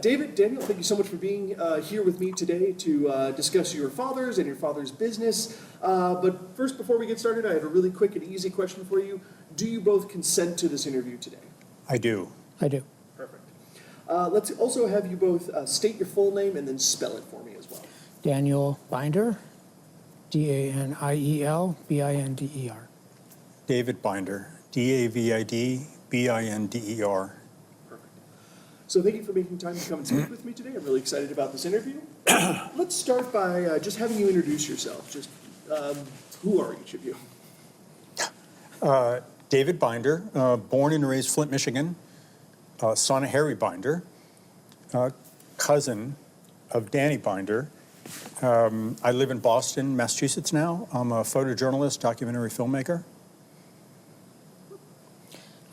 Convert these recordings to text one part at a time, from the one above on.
Daniel, thank you so much for being here with me today to discuss your father's and your father's business. But first, before we get started, I have a really quick and easy question for you. Do you both consent to this interview today? I do. I do. Perfect. Let's also have you both state your full name and then spell it for me as well. Daniel Binder, Daniel Binder. David Binder, David Binder. Perfect. So thank you for making time to come and speak with me today. I'm really excited about this interview. Let's start by just having you introduce yourself. Just who are each of you? David Binder, born and raised Flint, Michigan, son of Harry Binder, cousin of Danny Binder. I live in Boston, Massachusetts now. I'm a photojournalist, documentary filmmaker.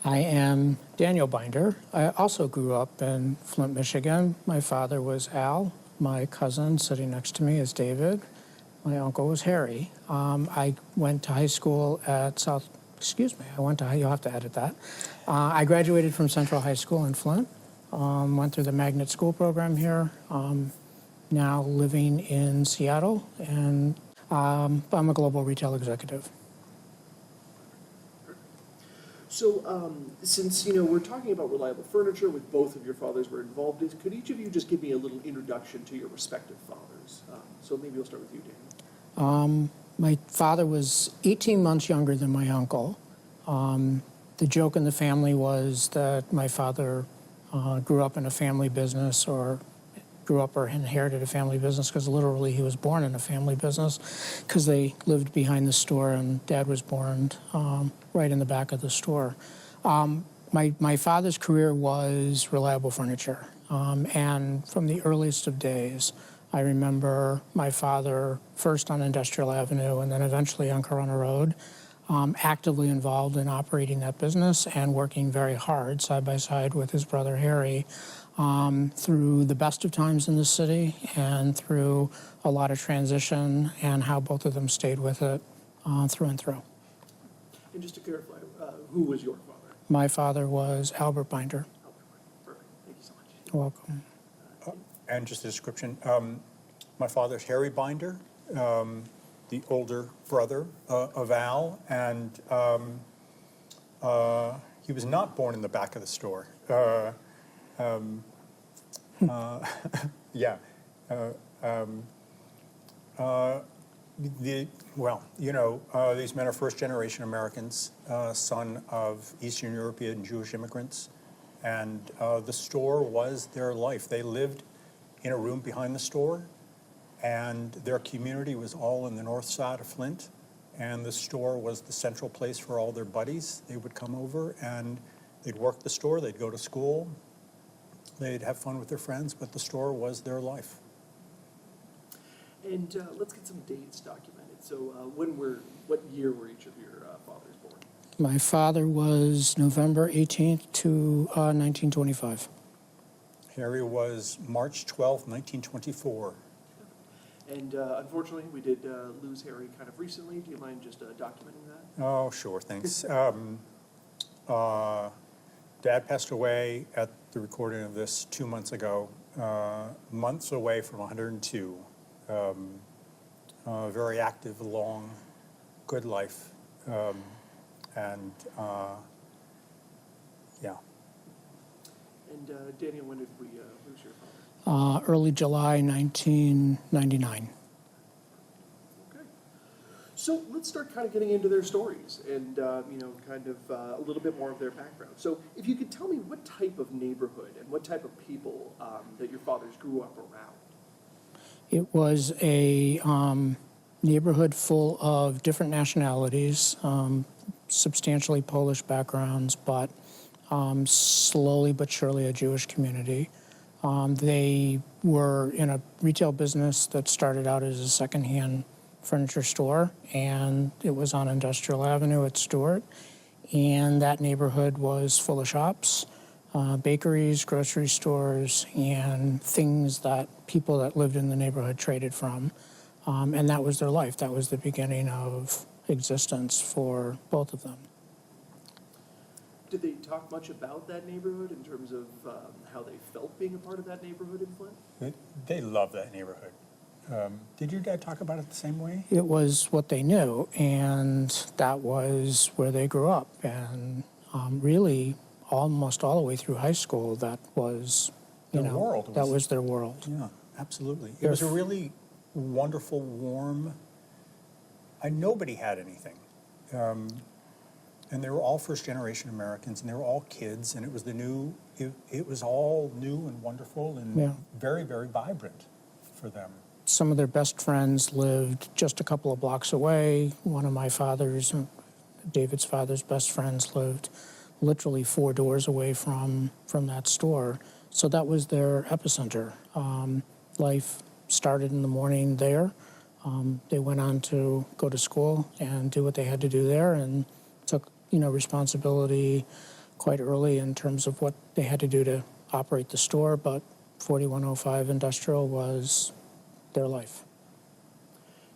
I am Daniel Binder. I also grew up in Flint, Michigan. My father was Al. My cousin sitting next to me is David. My uncle was Harry. I went to high school at you'll have to edit that. I graduated from Central High School in Flint. Went through the magnet school program here. Now living in Seattle, and I'm a global retail executive. So, since we're talking about reliable furniture, with both of your fathers were involved, could each of you just give me a little introduction to your respective fathers? So maybe we'll start with you, Dan. My father was 18 months younger than my uncle. The joke in the family was that my father grew up in a family business, or inherited a family business, because literally he was born in a family business, because they lived behind the store and Dad was born right in the back of the store. My father's career was reliable furniture, and from the earliest of days, I remember my father first on Industrial Avenue and then eventually on Corona Road, actively involved in operating that business and working very hard side by side with his brother Harry through the best of times in the city and through a lot of transition, and how both of them stayed with it through and through. And just to clarify, who was your father? My father was Albert Binder. Perfect. Thank you so much. You're welcome. And just a description, my father's Harry Binder, the older brother of Al, and he was not born in the back of the store. These men are first-generation Americans, son of Eastern European Jewish immigrants, and the store was their life. They lived in a room behind the store, and their community was all in the north side of Flint, and the store was the central place for all their buddies. They would come over, and they'd work the store, they'd go to school, they'd have fun with their friends, but the store was their life. And let's get some dates documented. So what year were each of your fathers born? My father was November 18th to 1925. Harry was March 12th, 1924. And unfortunately, we did lose Harry kind of recently. Do you mind just documenting that? Oh, sure, thanks. Dad passed away at the recording of this 2 months ago, months away from 102. Very active, long, good life. And Daniel, when did we lose your father? Early July 1999. Okay. So let's start kind of getting into their stories and, kind of a little bit more of their background. So if you could tell me what type of neighborhood and what type of people that your fathers grew up around. It was a neighborhood full of different nationalities, substantially Polish backgrounds, but slowly but surely a Jewish community. They were in a retail business that started out as a secondhand furniture store, and it was on Industrial Avenue at Stewart. And that neighborhood was full of shops, bakeries, grocery stores, and things that people that lived in the neighborhood traded from. And that was their life. That was the beginning of existence for both of them. Did they talk much about that neighborhood in terms of how they felt being a part of that neighborhood in Flint? They love that neighborhood. Did your dad talk about it the same way? It was what they knew, and that was where they grew up. And really, almost all the way through high school, that was, Their world that was- was their world. Yeah, absolutely. It They're was a really wonderful, warm. Nobody had anything, and they were all first-generation Americans, and they were all kids, and it was the new. It was all new and wonderful, and Yeah. very, very vibrant for them. Some of their best friends lived just a couple of blocks away. One of my father's, David's father's best friends lived literally 4 doors away from that store. So that was their epicenter. Life started in the morning there. They went on to go to school and do what they had to do there, and took responsibility quite early in terms of what they had to do to operate the store. But 4105 Industrial was their life.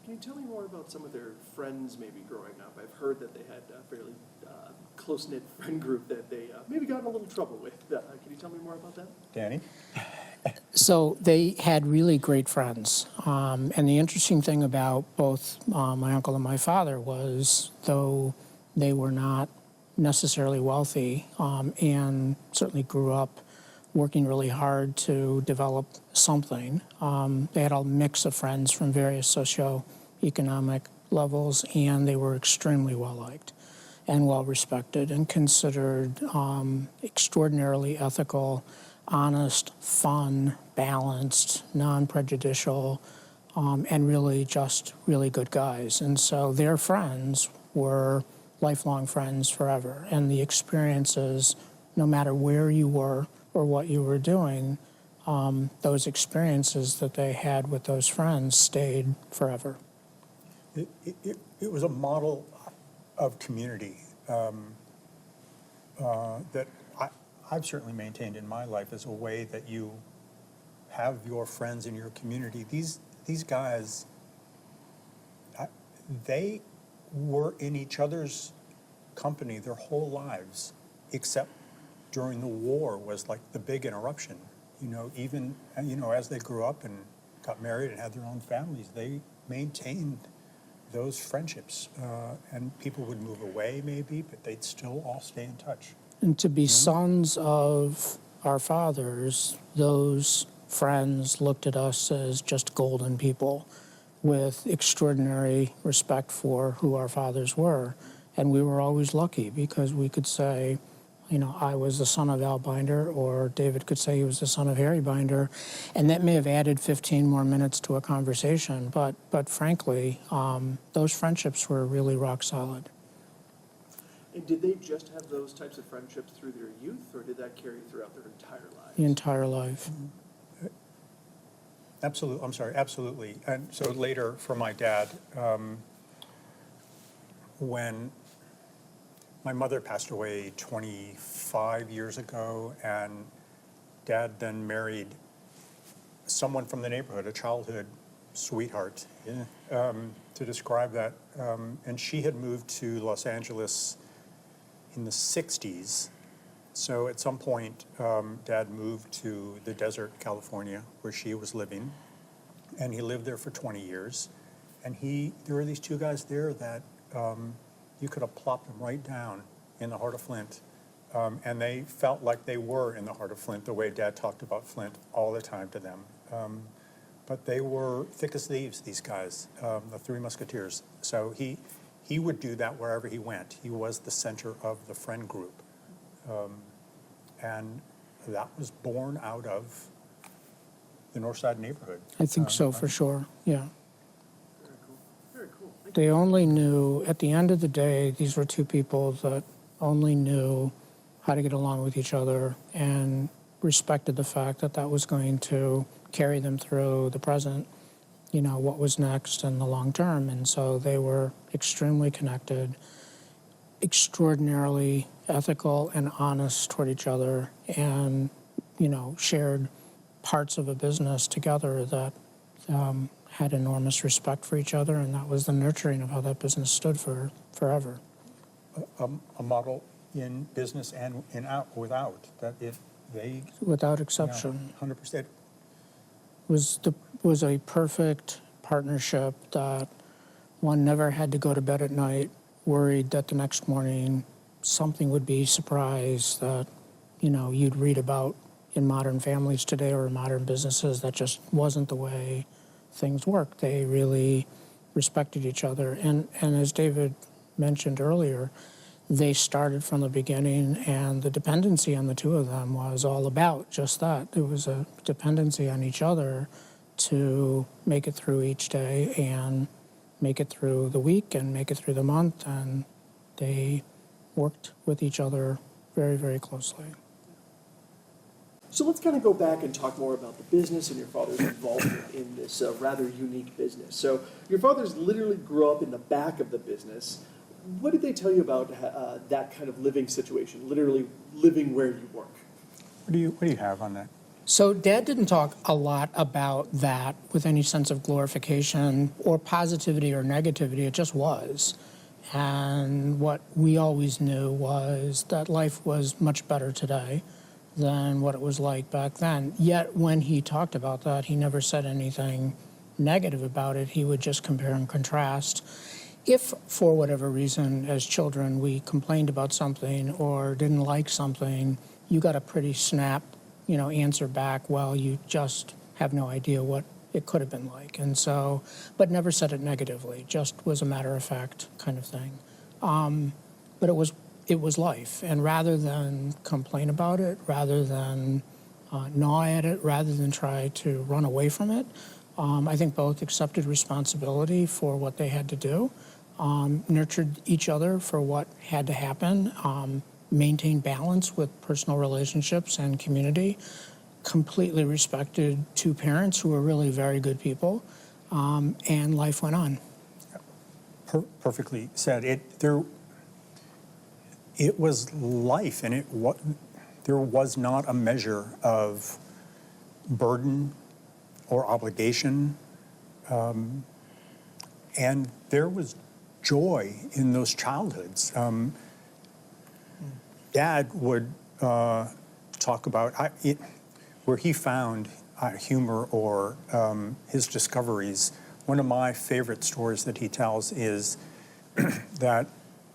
Can you tell me more about some of their friends maybe growing up? I've heard that they had a fairly close-knit friend group that they maybe got in a little trouble with. Can you tell me more about that? Danny? So they had really great friends. And the interesting thing about both my uncle and my father was, though they were not necessarily wealthy and certainly grew up working really hard to develop something, they had a mix of friends from various socioeconomic levels, and they were extremely well-liked and well-respected and considered extraordinarily ethical, honest, fun, balanced, non-prejudicial, and really just really good guys. And so their friends were lifelong friends forever. And the experiences, no matter where you were or what you were doing, those experiences that they had with those friends stayed forever. It was a model of community that I've certainly maintained in my life as a way that you have your friends in your community. These guys, they were in each other's company their whole lives, except during the war was like the big interruption. Even as they grew up and got married and had their own families, they maintained those friendships. And people would move away maybe, but they'd still all stay in touch. And to be sons of our fathers, those friends looked at us as just golden people with extraordinary respect for who our fathers were. And we were always lucky because we could say, I was the son of Al Binder, or David could say he was the son of Harry Binder, and that may have added 15 more minutes to a conversation. But frankly, those friendships were really rock solid. And did they just have those types of friendships through their youth, or did that carry throughout their entire lives? The entire life. Absolutely. And so later for my dad, when my mother passed away 25 years ago, and Dad then married someone from the neighborhood, a childhood sweetheart, to describe that. And she had moved to Los Angeles in the 60s. So at some point, Dad moved to the desert, California, where she was living. And he lived there for 20 years. And there were these 2 guys there that you could have plopped them right down in the heart of Flint. And they felt like they were in the heart of Flint, the way Dad talked about Flint all the time to them. But they were thick as thieves, these guys, the 3 Musketeers. So he would do that wherever he went. He was the center of the friend group. And that was born out of the North Side neighborhood. I think so, for sure, yeah. Very cool. Very cool. Thank They only knew, at the end of the day, these were 2 people that only knew how to get along with each other and respected the fact that that was going to carry them through the present, what was next and the long term. And so they were extremely connected, extraordinarily ethical and honest toward each other, and, shared parts of a business together that had enormous respect for each other, and that was the nurturing of how that business stood for forever. A model, in business and without. They Without exception. 100%. Was a perfect partnership that one never had to go to bed at night worried that the next morning something would be surprised that you'd read about in modern families today or modern businesses. That just wasn't the way things worked. They really respected each other, and as David mentioned earlier, they started from the beginning, and the dependency on the two of them was all about just that. There was a dependency on each other to make it through each day and make it through the week and make it through the month, and they worked with each other very, very closely. So let's kind of go back and talk more about the business and your father's involvement in this rather unique business. So your father's literally grew up in the back of the business. What did they tell you about that kind of living situation, literally living where you work? What do you have on that? So Dad didn't talk a lot about that with any sense of glorification or positivity or negativity. It just was. And what we always knew was that life was much better today than what it was like back then. Yet when he talked about that, he never said anything negative about it. He would just compare and contrast. If, for whatever reason, as children, we complained about something or didn't like something, you got a pretty snap, answer back, well, you just have no idea what it could have been like. And so, but never said it negatively, just was a matter of fact kind of thing. But it was life. And rather than complain about it, rather than gnaw at it, rather than try to run away from it, I think both accepted responsibility for what they had to do, nurtured each other for what had to happen, maintained balance with personal relationships and community, completely respected two parents who were really very good people, and life went on. Perfectly said. It was life, and there was not a measure of burden or obligation, and there was joy in those childhoods. Dad would talk about where he found humor or his discoveries. One of my favorite stories that he tells is that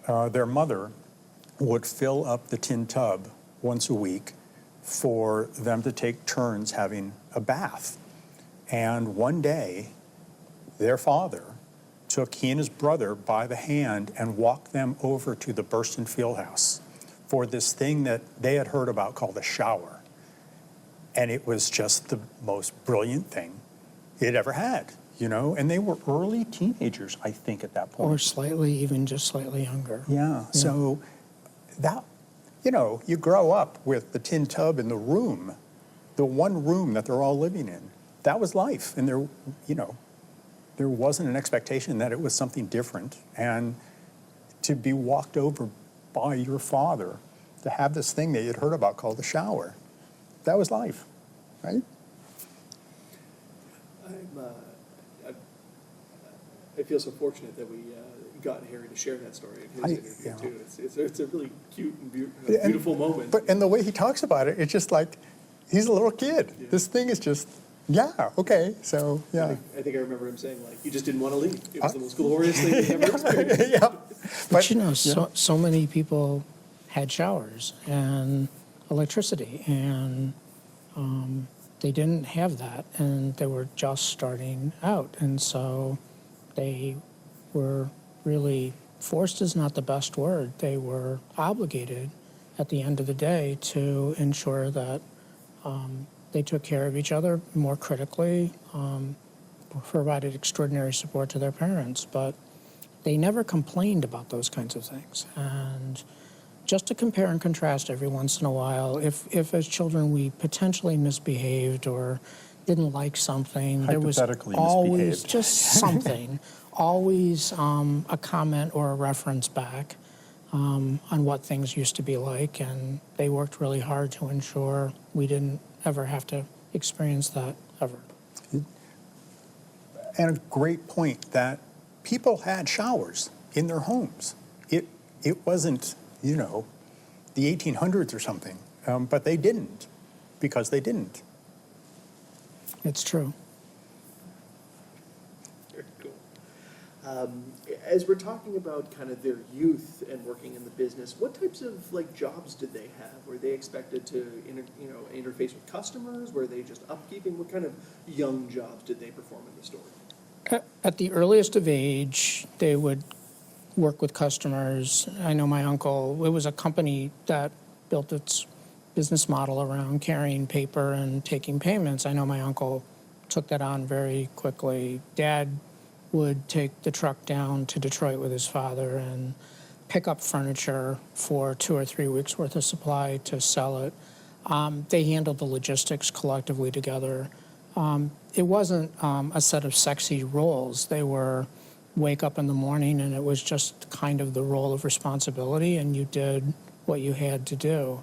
their mother would fill up the tin tub once a week for them to take turns having a bath. And one day, their father took he and his brother by the hand and walked them over to the Burston Fieldhouse for this thing that they had heard about called a shower. And it was just the most brilliant thing it ever had, and they were early teenagers, I think, at that point. Or even just slightly younger. Yeah. So that, you grow up with the tin tub in the room, the one room that they're all living in. That was life. And there wasn't an expectation that it was something different. And to be walked over by your father, to have this thing that you'd heard about called the shower, that was life, right? I feel so fortunate that we got Harry to share that story in his interview too. It's a really cute and beautiful moment. And the way he talks about it, it's just like he's a little kid. Yeah. This thing is just, okay, so yeah. I think I remember him saying, you just didn't want to leave. It was the most glorious thing you've ever experienced. Yeah. But so many people had showers and electricity, and they didn't have that, and they were just starting out, and so they were really, forced is not the best word, they were obligated at the end of the day to ensure that they took care of each other more critically, provided extraordinary support to their parents, but they never complained about those kinds of things. And just to compare and contrast every once in a while, if as children we potentially misbehaved or didn't like something, there was always just something, always a comment or a reference back on what things used to be like, and they worked really hard to ensure we didn't ever have to experience that ever. And a great point that people had showers in their homes. It wasn't, the 1800s or something, but they didn't, because they didn't. It's true. Very cool. As we're talking about kind of their youth and working in the business, what types of like jobs did they have? Were they expected to interface with customers? Were they just upkeeping? What kind of young jobs did they perform in the store? At the earliest of age, they would work with customers. I know my uncle, it was a company that built its business model around carrying paper and taking payments. I know my uncle took that on very quickly. Dad would take the truck down to Detroit with his father and pick up furniture for 2 or 3 weeks worth of supply to sell it. They handled the logistics collectively together. It wasn't a set of sexy roles. They were wake up in the morning and it was just kind of the role of responsibility, and you did what you had to do.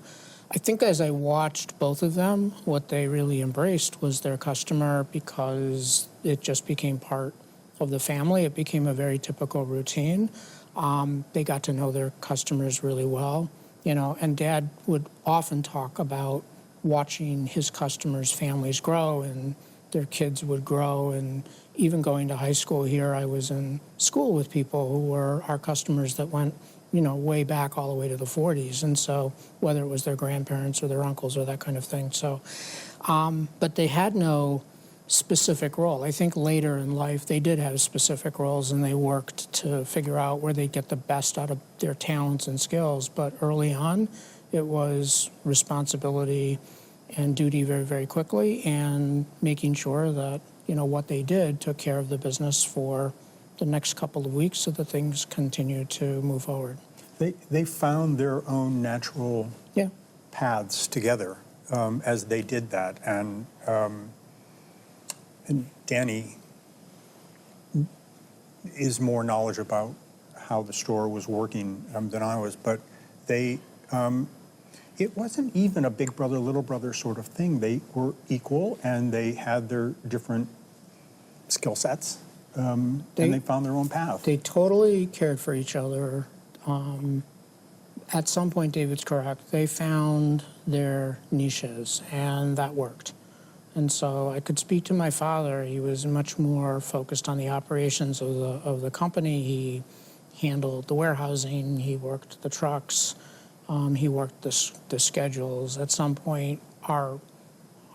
I think as I watched both of them, what they really embraced was their customer, because it just became part of the family. It became a very typical routine. They got to know their customers really well, and Dad would often talk about watching his customers' families grow, and their kids would grow. And even going to high school here, I was in school with people who were our customers that went, way back all the way to the 40s. And so whether it was their grandparents or their uncles or that kind of thing. So, but they had no specific role. I think later in life they did have specific roles, and they worked to figure out where they get the best out of their talents and skills. But early on, it was responsibility and duty very, very quickly, and making sure that, what they did took care of the business for the next couple of weeks so that things continued to move forward. They found their own natural paths together as they did that. And Danny is more knowledgeable about how the store was working than I was, but it wasn't even a big brother, little brother sort of thing. They were equal, and they had their different skill sets, and they found their own path. They totally cared for each other. At some point, David's correct. They found their niches, and that worked. And so I could speak to my father. He was much more focused on the operations of the company. He handled the warehousing. He worked the trucks. He worked the schedules. At some point, our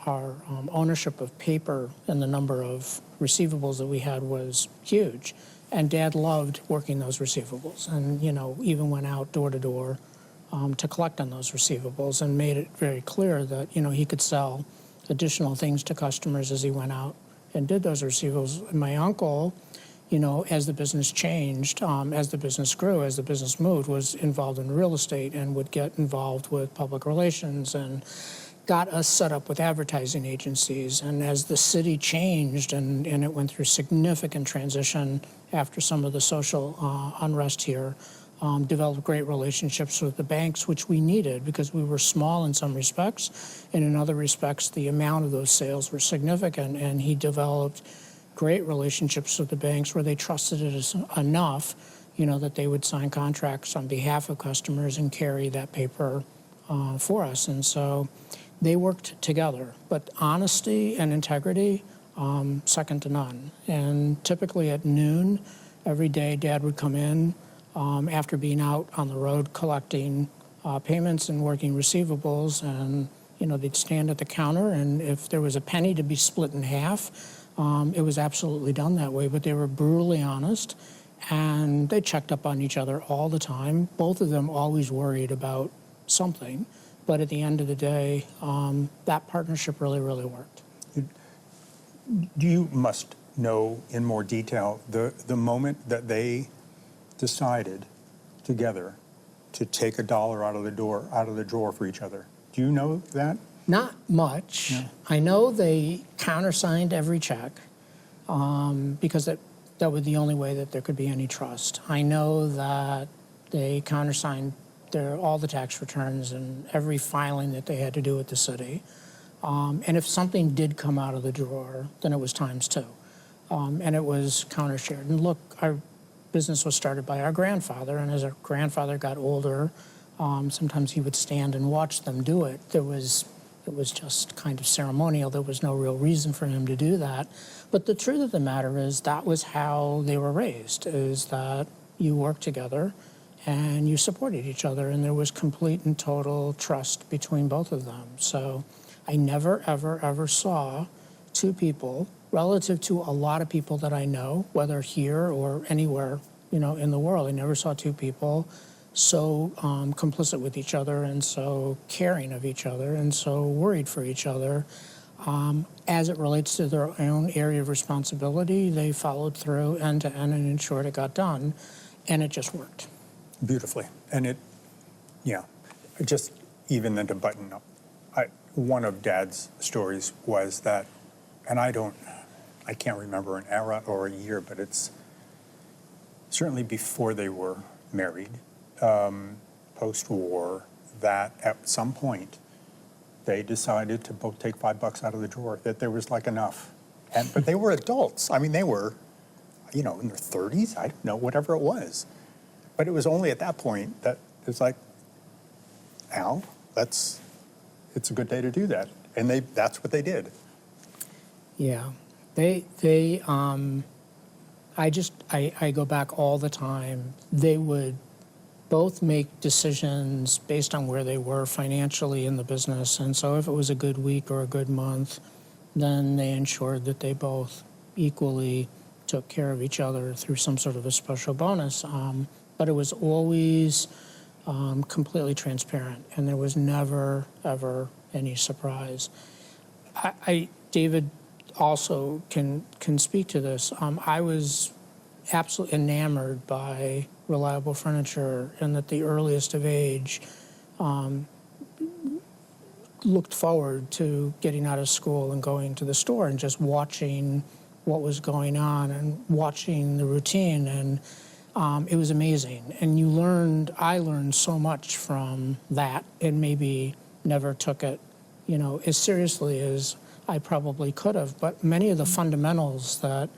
ownership of paper and the number of receivables that we had was huge. And Dad loved working those receivables, and even went out door to door to collect on those receivables, and made it very clear that he could sell additional things to customers as he went out and did those receivables. And my uncle, as the business changed, as the business grew, as the business moved, was involved in real estate and would get involved with public relations and got us set up with advertising agencies. And as the city changed and it went through significant transition after some of the social unrest here, developed great relationships with the banks, which we needed because we were small in some respects, and in other respects the amount of those sales were significant. And he developed great relationships with the banks where they trusted us enough, that they would sign contracts on behalf of customers and carry that paper for us. And so they worked together. But honesty and integrity, second to none. And typically at noon every day, Dad would come in after being out on the road collecting payments and working receivables, and they'd stand at the counter, and if there was a penny to be split in half, it was absolutely done that way. But they were brutally honest, and they checked up on each other all the time. Both of them always worried about something, but at the end of the day, that partnership really, really worked. You must know in more detail the moment that they decided together to take $1 out of the drawer for each other. Do you know that? Not much. Yeah. I know they countersigned every check because that was the only way that there could be any trust. I know that they countersigned all the tax returns and every filing that they had to do with the city. And if something did come out of the drawer, then it was times two. And it was counter-shared. And look, our business was started by our grandfather, and as our grandfather got older, Sometimes he would stand and watch them do it. It was just kind of ceremonial. There was no real reason for him to do that. But the truth of the matter is that was how they were raised, is that you worked together and you supported each other, and there was complete and total trust between both of them. So I never, ever, ever saw two people, relative to a lot of people that I know, whether here or anywhere, in the world, I never saw two people so complicit with each other and so caring of each other and so worried for each other. As it relates to their own area of responsibility, they followed through end to end and ensured it got done, and it just worked. Beautifully. And just even then to button up, one of Dad's stories was that, and I can't remember an era or a year, but it's certainly before they were married, post-war, that at some point they decided to both take $5 out of the drawer, that there was like enough. But they were adults. I mean, they were, in their 30s, I don't know, whatever it was. But it was only at that point that it was like, Al, it's a good day to do that. And that's what they did. Yeah. I go back all the time. They would both make decisions based on where they were financially in the business. And so if it was a good week or a good month, then they ensured that they both equally took care of each other through some sort of a special bonus. But it was always completely transparent, and there was never, ever any surprise. David also can speak to this. I was absolutely enamored by Reliable Furniture, and at the earliest of age looked forward to getting out of school and going to the store and just watching what was going on and watching the routine, and it was amazing. And I learned so much from that, and maybe never took it, as seriously as I probably could have. But many of the fundamentals that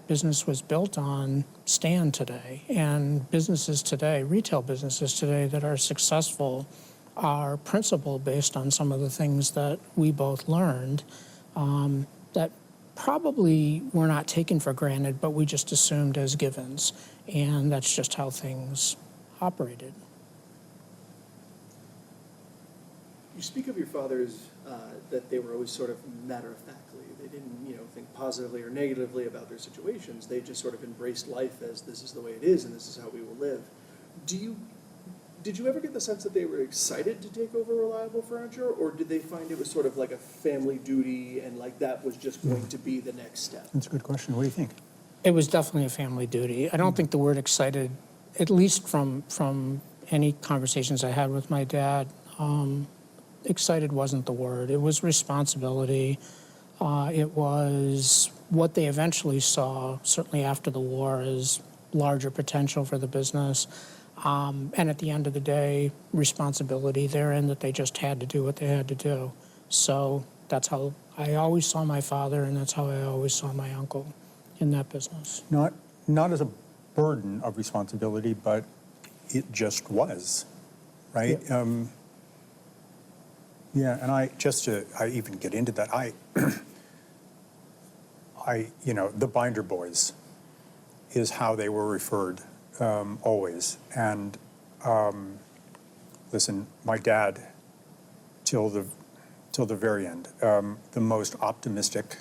business was built on stand today. And businesses today, retail businesses today that are successful are principled based on some of the things that we both learned that probably were not taken for granted, but we just assumed as givens. And that's just how things operated. You speak of your fathers that they were always sort of matter-of-factly. They didn't, think positively or negatively about their situations. They just sort of embraced life as this is the way it is and this is how we will live. Did you ever get the sense that they were excited to take over Reliable Furniture, or did they find it was sort of like a family duty and like that was just going to be the next step? That's a good question. What do you think? It was definitely a family duty. I don't think the word excited, at least from any conversations I had with my dad, excited wasn't the word. It was responsibility. It was what they eventually saw, certainly after the war, as larger potential for the business. And at the end of the day, responsibility therein that they just had to do what they had to do. So that's how I always saw my father, and that's how I always saw my uncle in that business. Not as a burden of responsibility, but it just was, right? Yeah. And I even get into that, the Binder Boys is how they were referred always. And listen, my dad, till the very end, the most optimistic,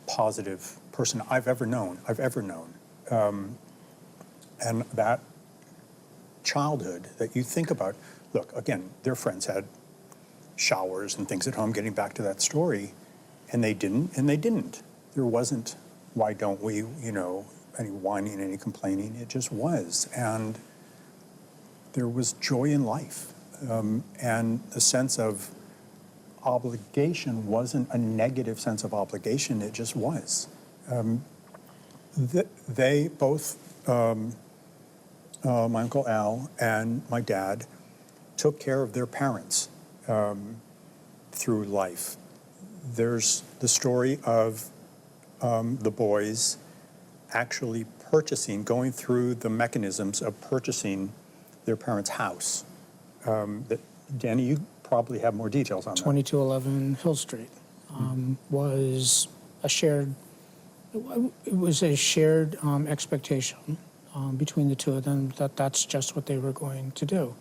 positive person I've ever known. And that childhood that you think about, look, again, their friends had showers and things at home, getting back to that story, and they didn't. There wasn't, why don't we, any whining, any complaining. It just was. And there was joy in life. And the sense of obligation wasn't a negative sense of obligation, it just was. They both, my Uncle Al and my dad, took care of their parents through life. There's the story of the boys actually going through the mechanisms of purchasing their parents' house. Danny, you probably have more details on that. 2211 Hill Street was a shared. It was a shared expectation between the two of them that that's just what they were going to do,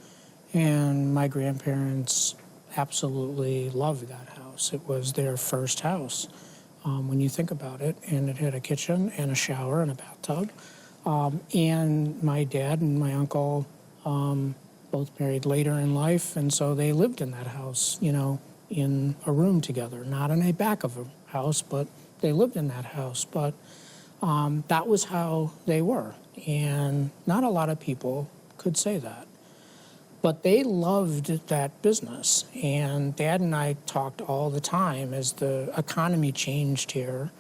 and my grandparents absolutely loved that house. It was their first house when you think about it, and it had a kitchen and a shower and a bathtub. And my dad and my uncle both married later in life, and so they lived in that house, you know, in a room together, not in a back of a house, but they lived in that house. But that was how they were, and not a lot of people could say that. But they loved that business, and Dad and I talked all the time as the economy changed here.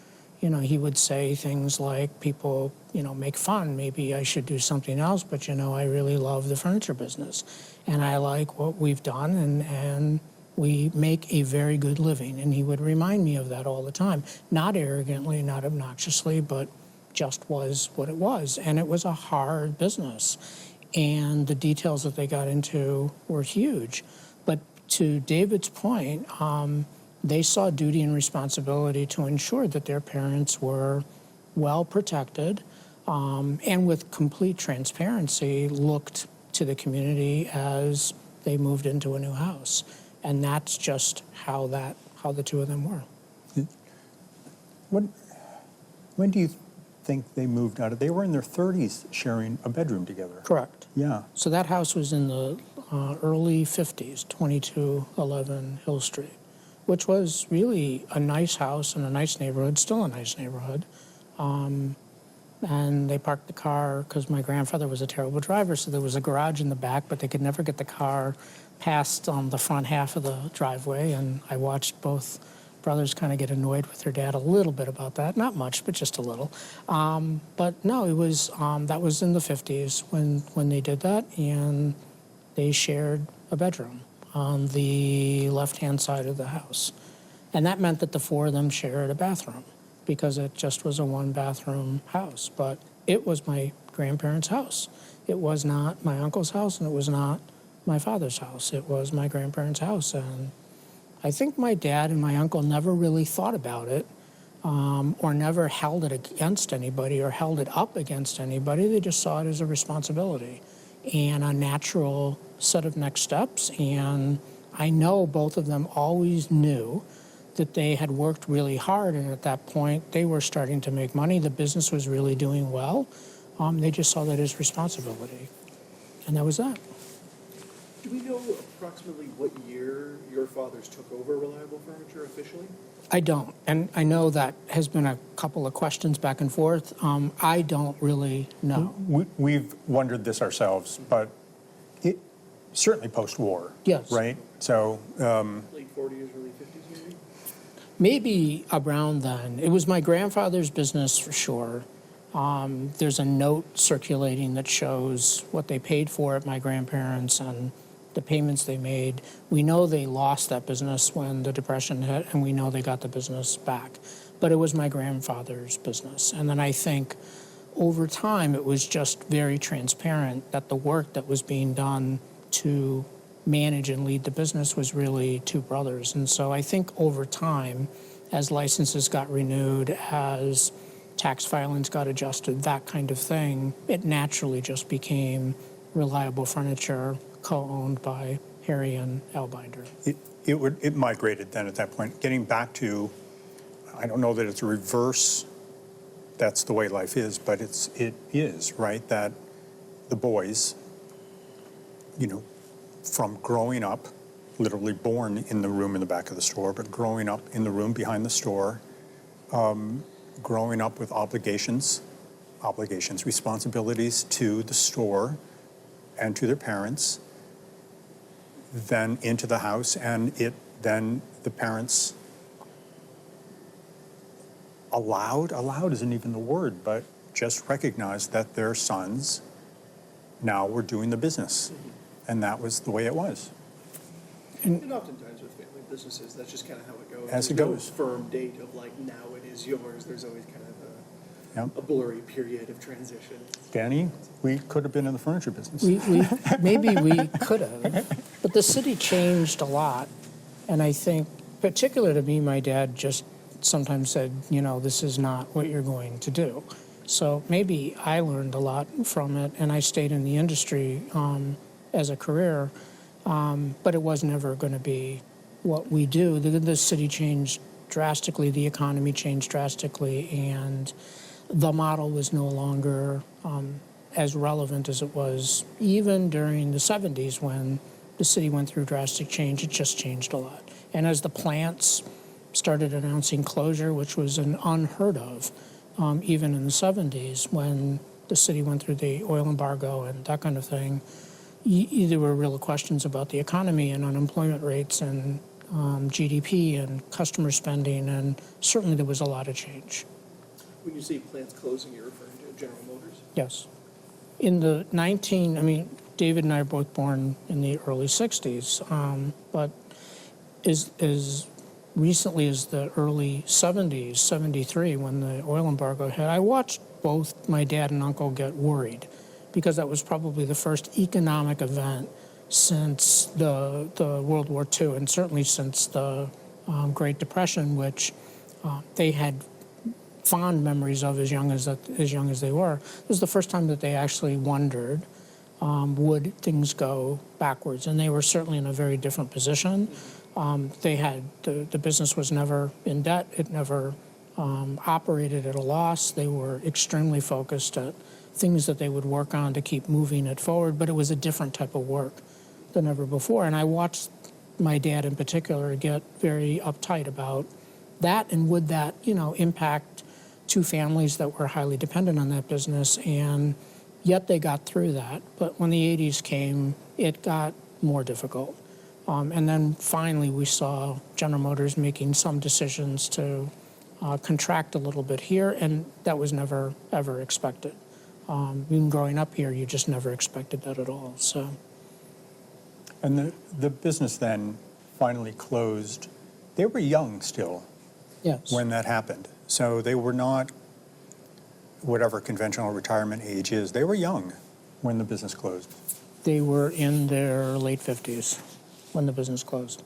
You know, he would say things like, people, you know, make fun, maybe I should do something else, but, you know, I really love the furniture business, and I like what we've done, and we make a very good living. And he would remind me of that all the time, not arrogantly, not obnoxiously, but just was what it was. And it was a hard business, and the details that they got into were huge. But to David's point, they saw duty and responsibility to ensure that their parents were well protected, and with complete transparency looked to the community as they moved into a new house. And that's just how the two of them were. When do you think they moved out of? They were in their 30s sharing a bedroom together. Correct. Yeah. So that house was in the early 50s, 2211 Hill Street, which was really a nice house in a nice neighborhood, still a nice neighborhood. And they parked the car, because my grandfather was a terrible driver, so there was a garage in the back, but they could never get the car past the front half of the driveway. And I watched both brothers kind of get annoyed with their dad a little bit about that. Not much, but just a little. But no, it was that was in the 50s when they did that, and they shared a bedroom on the left-hand side of the house. And that meant that the four of them shared a bathroom, because it just was a one-bathroom house. But it was my grandparents' house. It was not my uncle's house, and it was not my father's house. It was my grandparents' house. And I think my dad and my uncle never really thought about it, or never held it against anybody or held it up against anybody. They just saw it as a responsibility and a natural set of next steps. And I know both of them always knew that they had worked really hard, and at that point they were starting to make money. The business was really doing well. They just saw that as responsibility, and that was that. Do we know approximately what year your fathers took over Reliable Furniture officially? I don't, and I know that has been a couple of questions back and forth. I don't really know. We've wondered this ourselves, but it certainly post-war. Yes. Right? So. Late 40s, early 50s, maybe? Maybe around then. It was my grandfather's business for sure. There's a note circulating that shows what they paid for it, my grandparents, and the payments they made. We know they lost that business when the Depression hit, and we know they got the business back. But it was my grandfather's business. And then I think over time it was just very transparent that the work that was being done to manage and lead the business was really two brothers. And so I think over time, as licenses got renewed, as tax filings got adjusted, that kind of thing, it naturally just became Reliable Furniture, co-owned by Harry and Al Binder. It migrated then at that point. Getting back to, I don't know that it's a reverse, that's the way life is, but it is, right? That the boys, you know, from growing up, literally born in the room in the back of the store, but growing up in the room behind the store, growing up with obligations, responsibilities to the store and to their parents, then into the house, and then the parents allowed isn't even the word, but just recognized that their sons now were doing the business. And that was the way it was. And oftentimes with family businesses, that's just kind of how it goes. As it There's goes. no firm date of like, now it is yours. There's always kind of Yep. a blurry period of transition. Danny, we could have been in the furniture business. Maybe we could have, but the city changed a lot, and I think, particular to me, my dad just sometimes said, this is not what you're going to do. So maybe I learned a lot from it, and I stayed in the industry as a career, but it was never going to be what we do. The city changed drastically, the economy changed drastically, and the model was no longer as relevant as it was even during the 70s when the city went through drastic change. It just changed a lot. And as the plants started announcing closure, which was an unheard of, even in the 70s when the city went through the oil embargo and that kind of thing, there were real questions about the economy and unemployment rates and GDP and customer spending, and certainly there was a lot of change. When you say plants closing, you're referring to General Motors? Yes. In the David and I are both born in the early 60s, but as recently as the early 70s, 73, when the oil embargo hit, I watched both my dad and uncle get worried because that was probably the first economic event since the World War II, and certainly since the Great Depression, which they had fond memories of as young as they were. It was the first time that they actually wondered, would things go backwards? And they were certainly in a very different position. They had the business was never in debt. It never operated at a loss. They were extremely focused at things that they would work on to keep moving it forward, but it was a different type of work than ever before. And I watched my dad in particular get very uptight about that, and would that, impact two families that were highly dependent on that business, and yet they got through that. But when the 80s came, it got more difficult. And then finally we saw General Motors making some decisions to contract a little bit here, and that was never, ever expected. Even growing up here, you just never expected that at all. So. And the business then finally closed. They were young still. Yes. When that happened. So they were not whatever conventional retirement age is. They were young when the business closed. They were in their late 50s when the business closed.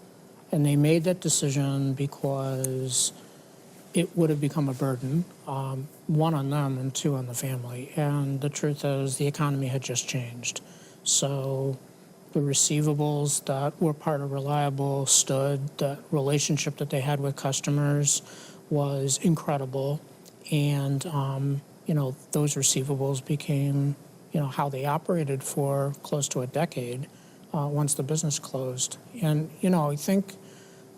And they made that decision because it would have become a burden, one on them and two on the family. And the truth is the economy had just changed. So the receivables that were part of Reliable stood, the relationship that they had with customers was incredible. And, those receivables became, how they operated for close to a decade once the business closed. And, I think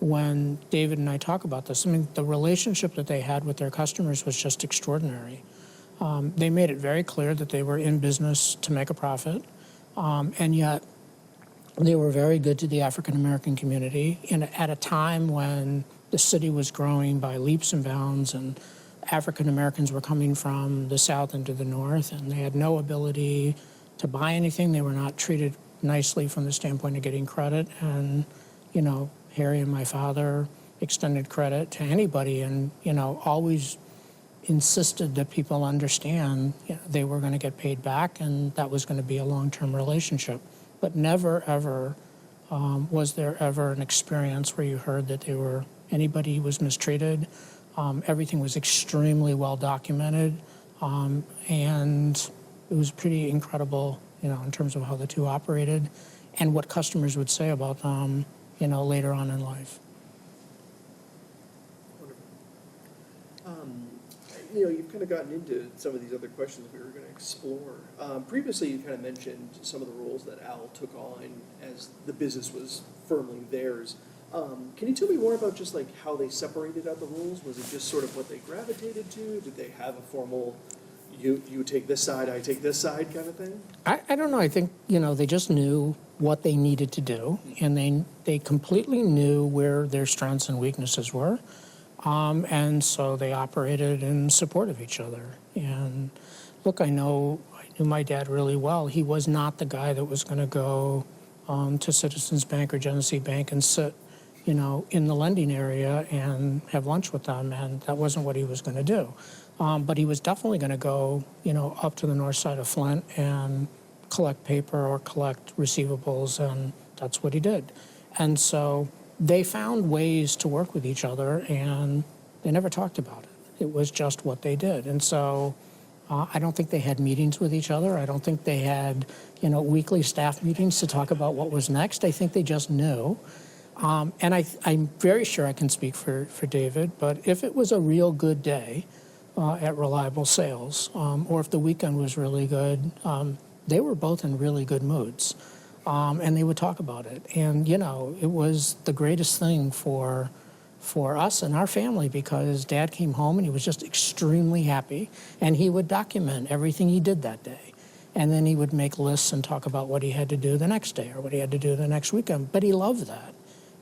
when David and I talk about this, the relationship that they had with their customers was just extraordinary. They made it very clear that they were in business to make a profit, and yet they were very good to the African American community at a time when the city was growing by leaps and bounds, and African Americans were coming from the south into the north, and they had no ability to buy anything. They were not treated nicely from the standpoint of getting credit. And, Harry and my father extended credit to anybody, and, always insisted that people understand they were going to get paid back, and that was going to be a long-term relationship. But never, ever was there ever an experience where you heard that anybody was mistreated. Everything was extremely well documented, and it was pretty incredible, in terms of how the two operated and what customers would say about them, later on in life. You've kind of gotten into some of these other questions we were going to explore. Previously, you kind of mentioned some of the roles that Al took on as the business was firmly theirs. Can you tell me more about just like how they separated out the roles? Was it just sort of what they gravitated to? Did they have a formal, you take this side, I take this side kind of thing? I don't know. I think, they just knew what they needed to do, and they completely knew where their strengths and weaknesses were. And so they operated in support of each other. And look, I knew my dad really well. He was not the guy that was going to go to Citizens Bank or Genesee Bank and sit in the lending area and have lunch with them, and that wasn't what he was going to do. But he was definitely going to go, up to the north side of Flint and collect paper or collect receivables, and that's what he did. And so they found ways to work with each other, and they never talked about it. It was just what they did. And so I don't think they had meetings with each other. I don't think they had, weekly staff meetings to talk about what was next. I think they just knew. And I'm very sure I can speak for David, but if it was a real good day at Reliable Sales, or if the weekend was really good, they were both in really good moods. And they would talk about it. And, it was the greatest thing for us and our family, because Dad came home and he was just extremely happy, and he would document everything he did that day. And then he would make lists and talk about what he had to do the next day or what he had to do the next weekend. But he loved that.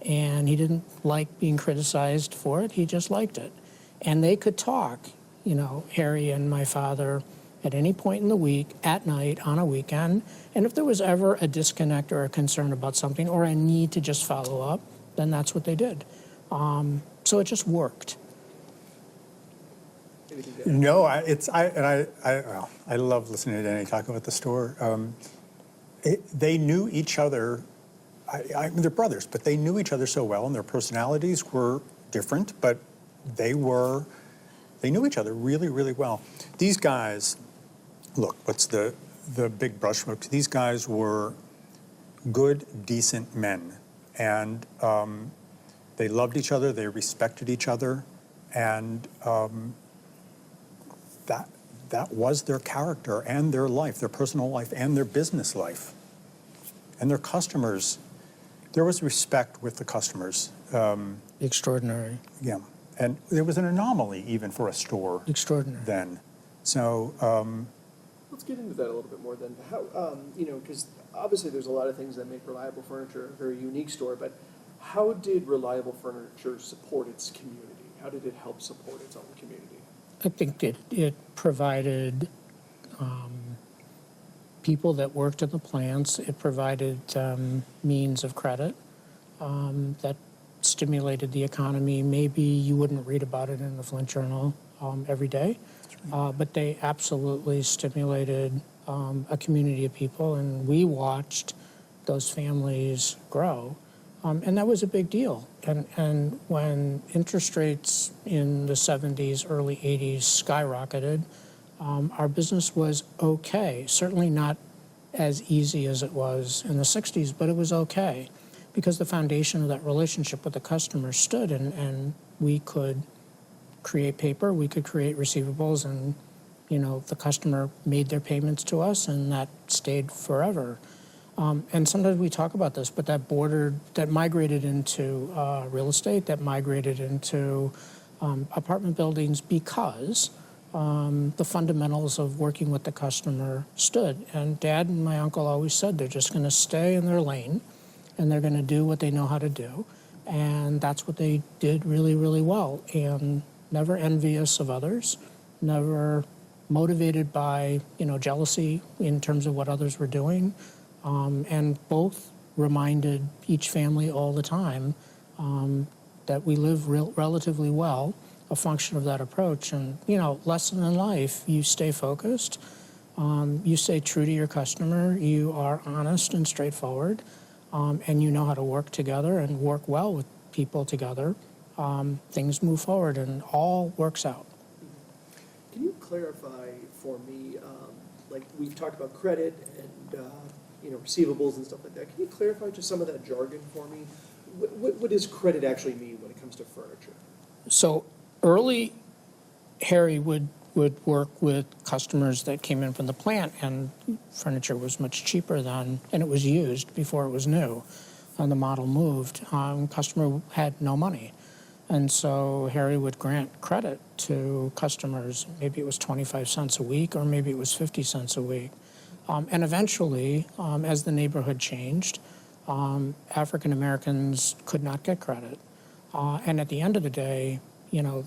And he didn't like being criticized for it. He just liked it. And they could talk, Harry and my father, at any point in the week, at night, on a weekend. And if there was ever a disconnect or a concern about something or a need to just follow up, then that's what they did. So it just worked. No, I love listening to Danny talk about the store. They knew each other. They're brothers, but they knew each other so well, and their personalities were different, but they knew each other really, really well. These guys, look, what's the big brushstrokes? These guys were good, decent men, and they loved each other, they respected each other, and that was their character and their life, their personal life and their business life. And their customers, there was respect with the customers. Extraordinary. Yeah, and there was an anomaly even for a store. Extraordinary. Then. So. Let's get into that a little bit more then. How, because obviously there's a lot of things that make Reliable Furniture a very unique store, but how did Reliable Furniture support its community? How did it help support its own community? I think it provided people that worked in the plants. It provided means of credit that stimulated the economy. Maybe you wouldn't read about it in the Flint Journal every day, but they absolutely stimulated a community of people, and we watched those families grow. And that was a big deal. And when interest rates in the 70s, early 80s skyrocketed, our business was okay. Certainly not as easy as it was in the 60s, but it was okay because the foundation of that relationship with the customer stood, and we could create paper, we could create receivables, and the customer made their payments to us, and that stayed forever. And sometimes we talk about this, but that migrated into real estate, that migrated into apartment buildings because the fundamentals of working with the customer stood. And Dad and my uncle always said they're just going to stay in their lane, and they're going to do what they know how to do. And that's what they did really, really well. And never envious of others, never motivated by jealousy in terms of what others were doing. And both reminded each family all the time that we live relatively well, a function of that approach. And, lesson in life, you stay focused, you stay true to your customer, you are honest and straightforward, and you know how to work together and work well with people together. Things move forward and all works out. Can you clarify for me, like we've talked about credit and receivables and stuff like that. Can you clarify just some of that jargon for me? What does credit actually mean when it comes to furniture? So early, Harry would work with customers that came in from the plant, and furniture was much cheaper then, and it was used before it was new. And the model moved. Customer had no money. And so Harry would grant credit to customers. Maybe it was 25 cents a week, or maybe it was 50 cents a week. And eventually, as the neighborhood changed, African Americans could not get credit. And at the end of the day,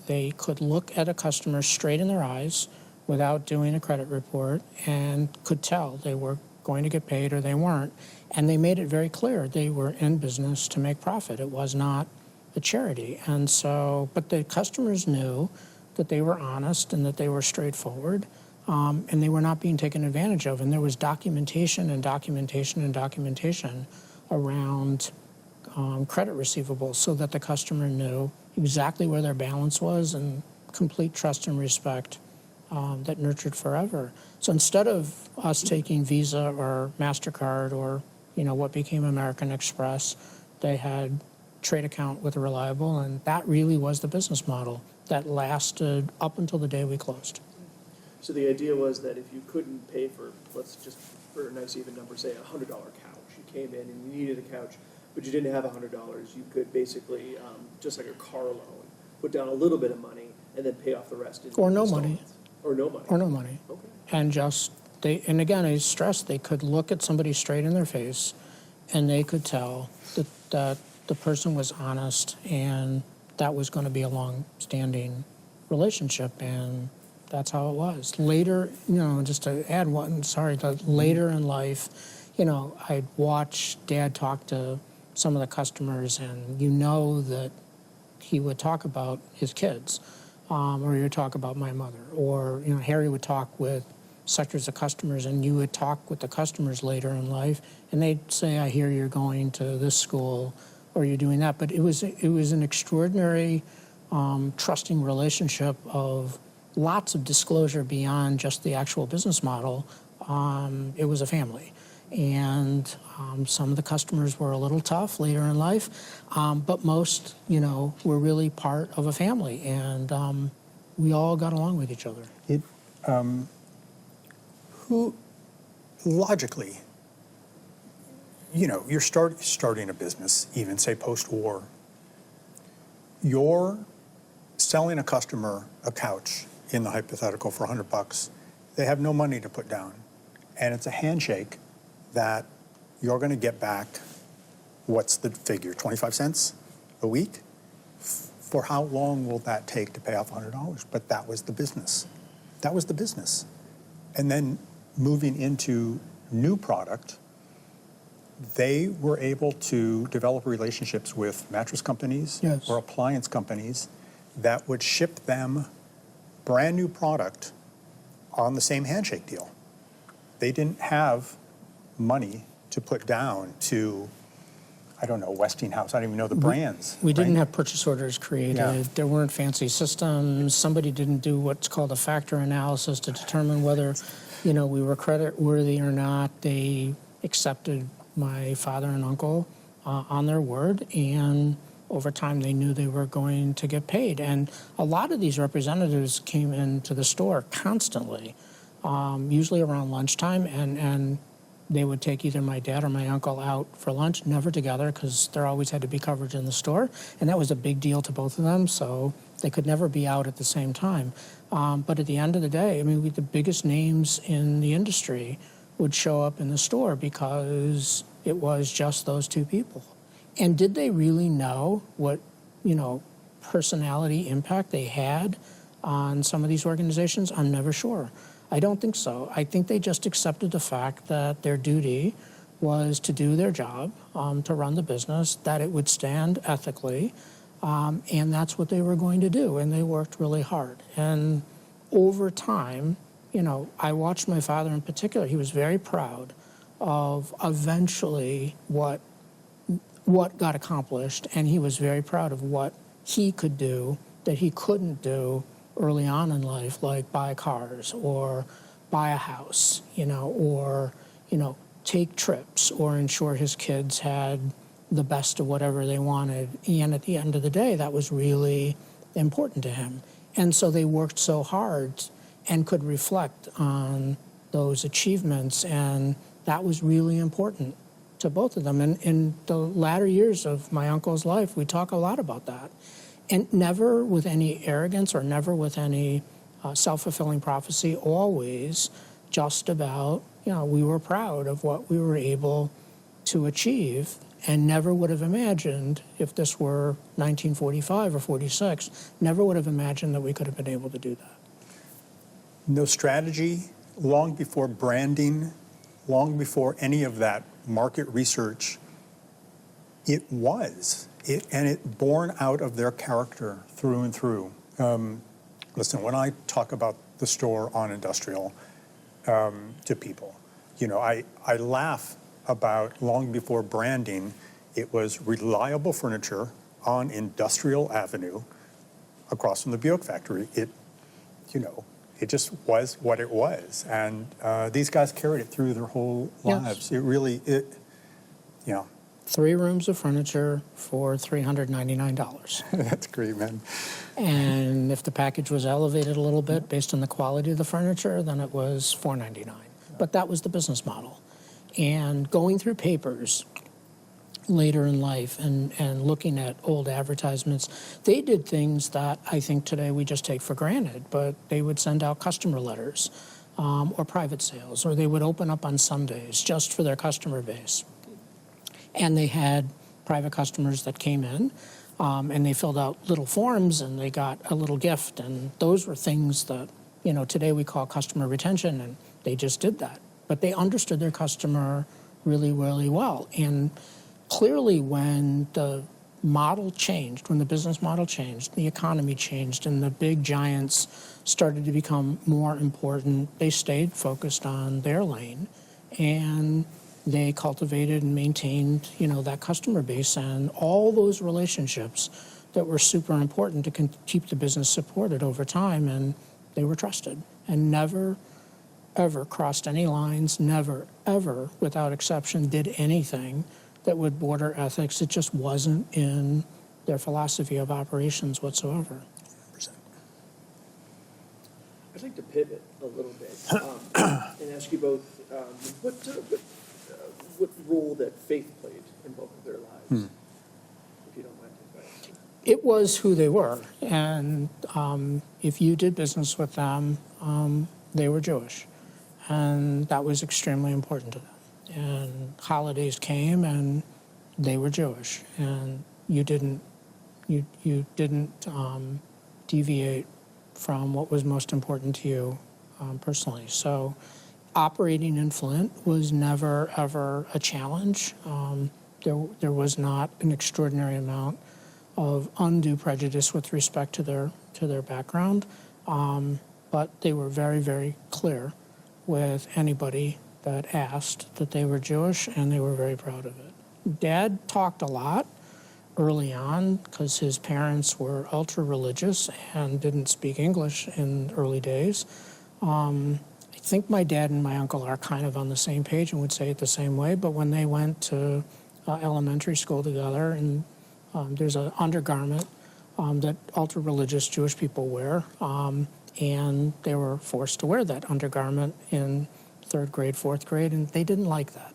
they could look at a customer straight in their eyes without doing a credit report and could tell they were going to get paid or they weren't. And they made it very clear they were in business to make profit. It was not a charity. And so, but the customers knew that they were honest and that they were straightforward, and they were not being taken advantage of. And there was documentation and documentation and documentation around credit receivables so that the customer knew exactly where their balance was, and complete trust and respect that nurtured forever. So instead of us taking Visa or MasterCard or what became American Express, they had trade account with a Reliable, and that really was the business model that lasted up until the day we closed. So the idea was that if you couldn't pay for, let's just, for a nice even number, say $100 couch, you came in and you needed a couch, but you didn't have $100, you could basically, just like a car loan, put down a little bit of money and then pay off the rest. Or no money. Or no money. Or no money. Okay. And and again, I stress, they could look at somebody straight in their face and they could tell that the person was honest and that was going to be a long-standing relationship, and that's how it was. Later, just to add one, later in life, I'd watch Dad talk to some of the customers, and that he would talk about his kids, or he would talk about my mother, or Harry would talk with sectors of customers, and you would talk with the customers later in life, and they'd say, "I hear you're going to this school, or you're doing that." But it was an extraordinary, trusting relationship of lots of disclosure beyond just the actual business model. It was a family. And some of the customers were a little tough later in life, but most, were really part of a family, and we all got along with each other. Who, logically, you're starting a business, even say post-war, you're selling a customer a couch in the hypothetical for $100. They have no money to put down, and it's a handshake that you're going to get back, what's the figure, 25 cents a week? For how long will that take to pay off $100? But that was the business. That was the business. And then moving into new product, they were able to develop relationships with mattress companies Yes. or appliance companies that would ship them brand new product on the same handshake deal. They didn't have money to put down to, I don't know, Westinghouse, I don't even know the brands. We didn't right? have purchase orders created. Yeah. There weren't fancy systems. Somebody didn't do what's called a factor analysis to determine whether, we were credit worthy or not. They accepted my father and uncle on their word, and over time they knew they were going to get paid. And a lot of these representatives came into the store constantly, usually around lunchtime, and they would take either my dad or my uncle out for lunch, never together, because there always had to be coverage in the store, and that was a big deal to both of them, so they could never be out at the same time. But at the end of the day, the biggest names in the industry would show up in the store because it was just those two people. And did they really know what, personality impact they had on some of these organizations? I'm never sure. I don't think so. I think they just accepted the fact that their duty was to do their job, to run the business, that it would stand ethically, and that's what they were going to do, and they worked really hard. And over time, I watched my father in particular. He was very proud of eventually what got accomplished, and he was very proud of what he could do that he couldn't do early on in life, like buy cars or buy a house, or take trips or ensure his kids had the best of whatever they wanted. And at the end of the day, that was really important to him. And so they worked so hard and could reflect on those achievements, and that was really important to both of them. And in the latter years of my uncle's life, we talk a lot about that. And never with any arrogance or never with any self-fulfilling prophecy, always just about, we were proud of what we were able to achieve, and never would have imagined, if this were 1945 or 46, never would have imagined that we could have been able to do that. No strategy, long before branding, long before any of that market research, it was it born out of their character through and through. Listen, when I talk about the store on Industrial to people, I laugh about long before branding, it was reliable furniture on Industrial Avenue across from the Buick factory. It just was what it was. And these guys carried it through their whole lives. Yes. 3 rooms of furniture for $399. That's great, man. And if the package was elevated a little bit based on the quality of the furniture, then it was $499. But that was the business model. And going through papers later in life and looking at old advertisements, they did things that I think today we just take for granted, but they would send out customer letters or private sales, or they would open up on Sundays just for their customer base. And they had private customers that came in, and they filled out little forms, and they got a little gift. And those were things that, today we call customer retention, and they just did that. But they understood their customer really, really well. And clearly when the model changed, when the business model changed, the economy changed, and the big giants started to become more important, they stayed focused on their lane. And they cultivated and maintained, that customer base and all those relationships that were super important to keep the business supported over time. And they were trusted and never, ever crossed any lines, never, ever, without exception, did anything that would border ethics. It just wasn't in their philosophy of operations whatsoever. I'd like to pivot a little bit and ask you both what role that faith played in both of their lives, if you don't mind. It was who they were, and if you did business with them, they were Jewish, and that was extremely important to them. And holidays came, and they were Jewish, and you didn't deviate from what was most important to you personally. So operating in Flint was never, ever a challenge. There was not an extraordinary amount of undue prejudice with respect to their background, but they were very, very clear with anybody that asked that they were Jewish, and they were very proud of it. Dad talked a lot early on because his parents were ultra-religious and didn't speak English in the early days. I think my dad and my uncle are kind of on the same page and would say it the same way, but when they went to elementary school together, and there's an undergarment that ultra-religious Jewish people wear, and they were forced to wear that undergarment in 3rd grade, 4th grade, and they didn't like that.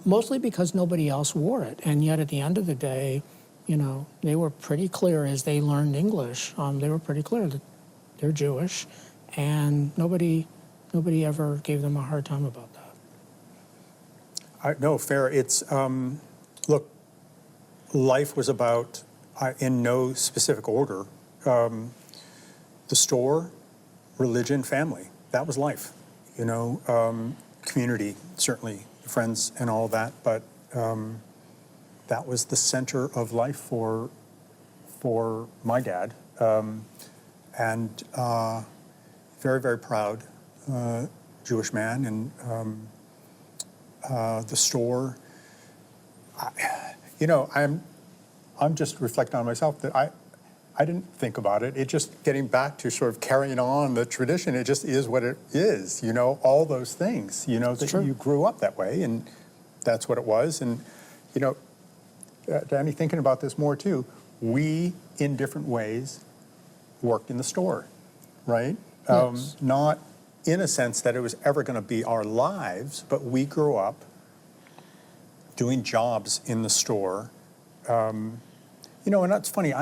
Mostly because nobody else wore it, and yet at the end of the day, they were pretty clear as they learned English. They were pretty clear that they're Jewish, and nobody ever gave them a hard time about that. No, fair. It's, look, life was about, in no specific order, the store, religion, family. That was life. Community, certainly, friends and all that, but that was the center of life for my dad. And very, very proud Jewish man, and the store. I'm just reflecting on myself that I didn't think about it. It just getting back to sort of carrying on the tradition. It just is what it is. All those things. That you grew up that way, and that's what it was. And Danny, thinking about this more too. We, in different ways, worked in the store, right? Yes. Not in a sense that it was ever going to be our lives, but we grew up doing jobs in the store. And that's funny,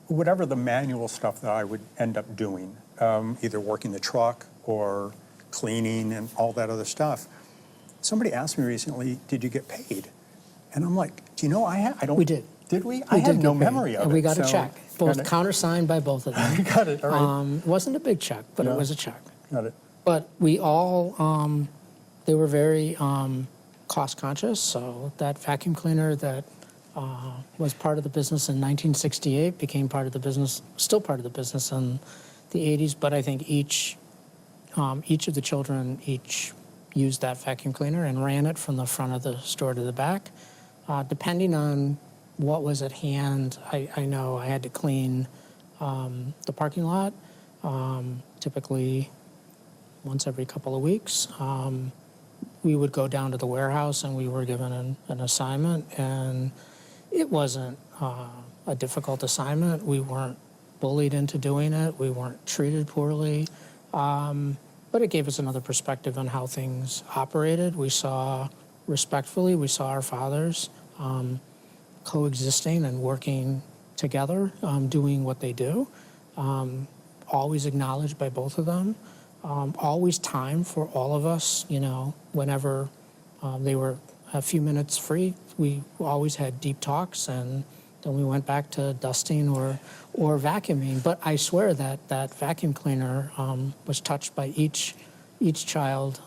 whatever the manual stuff that I would end up doing, either working the truck or cleaning and all that other stuff, somebody asked me recently, did you get paid? And I'm like, do you know, I don't. We did. Did we? I had no memory of it. And we got a so check, both countersigned by both of them. Got it, all right. It wasn't a big check, but it was a check. Got it. But we all, they were very cost conscious, so that vacuum cleaner that Was part of the business in 1968, became part of the business, still part of the business in the 80s, but I think each of the children used that vacuum cleaner and ran it from the front of the store to the back. Depending on what was at hand, I know I had to clean the parking lot, typically once every couple of weeks. We would go down to the warehouse and we were given an assignment, and it wasn't a difficult assignment. We weren't bullied into doing it. We weren't treated poorly. But it gave us another perspective on how things operated. We saw our fathers coexisting and working together, doing what they do. Always acknowledged by both of them. Always time for all of us, whenever they were a few minutes free. We always had deep talks, and then we went back to dusting or vacuuming. But I swear that vacuum cleaner was touched by each child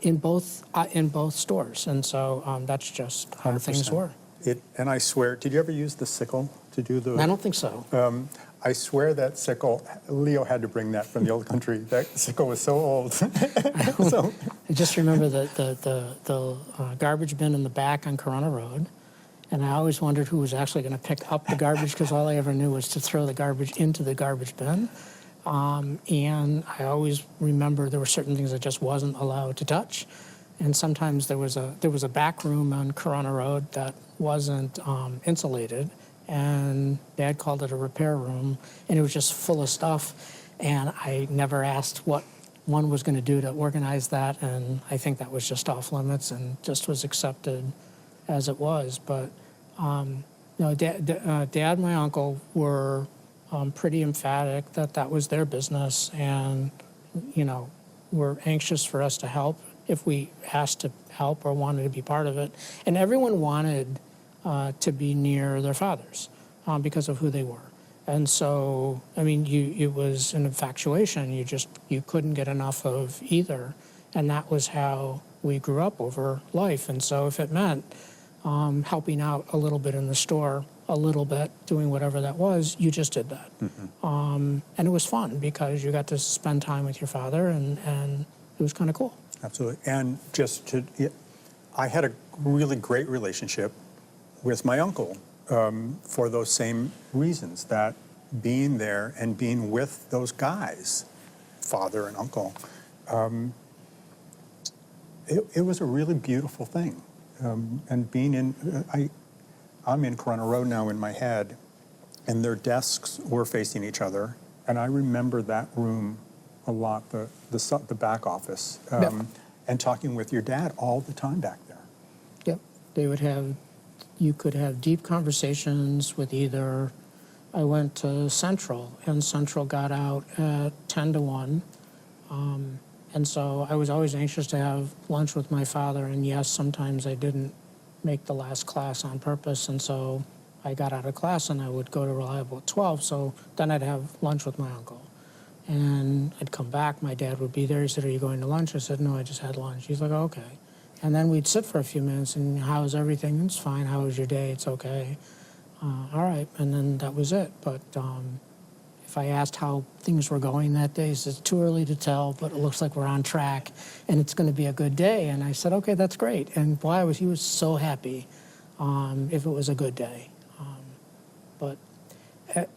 in both stores, and so that's just how 100%. things were. And I swear, did you ever use the sickle to do the? I don't think so. I swear that sickle, Leo had to bring that from the old country. That sickle was so old. So, I just remember the garbage bin in the back on Corona Road, and I always wondered who was actually going to pick up the garbage, because all I ever knew was to throw the garbage into the garbage bin. And I always remember there were certain things I just wasn't allowed to touch. And sometimes there was a back room on Corona Road that wasn't insulated, and Dad called it a repair room, and it was just full of stuff. And I never asked what one was going to do to organize that, and I think that was just off limits and just was accepted as it was. But Dad and my uncle were pretty emphatic that was their business, and were anxious for us to help if we asked to help or wanted to be part of it. And everyone wanted to be near their fathers because of who they were. And so, it was an infatuation. You couldn't get enough of either. And that was how we grew up over life. And so if it meant helping out a little bit in the store, a little bit, doing whatever that was, you just did that. Mm-hmm. And it was fun because you got to spend time with your father, and it was kind of cool. absolutely. And I had a really great relationship with my uncle for those same reasons, that being there and being with those guys, father and uncle, it was a really beautiful thing. And being I'm in Corona Road now in my head, and their desks were facing each other, and I remember that room a lot, the back office, and talking with your dad all the time back there. Yep, you could have deep conversations with either. I went to Central, and Central got out at 10 to 1. And so I was always anxious to have lunch with my father, and yes, sometimes I didn't make the last class on purpose, and so I got out of class and I would go to Reliable at 12, so then I'd have lunch with my uncle. And I'd come back, my dad would be there. He said, "Are you going to lunch?" I said, "No, I just had lunch." He's like, "Oh, okay." And then we'd sit for a few minutes, and how's everything? It's fine. How was your day? It's okay. All right. And then that was it. But if I asked how things were going that day, he said, "It's too early to tell, but it looks like we're on track, and it's going to be a good day." And I said, "Okay, that's great." And boy, he was so happy if it was a good day. But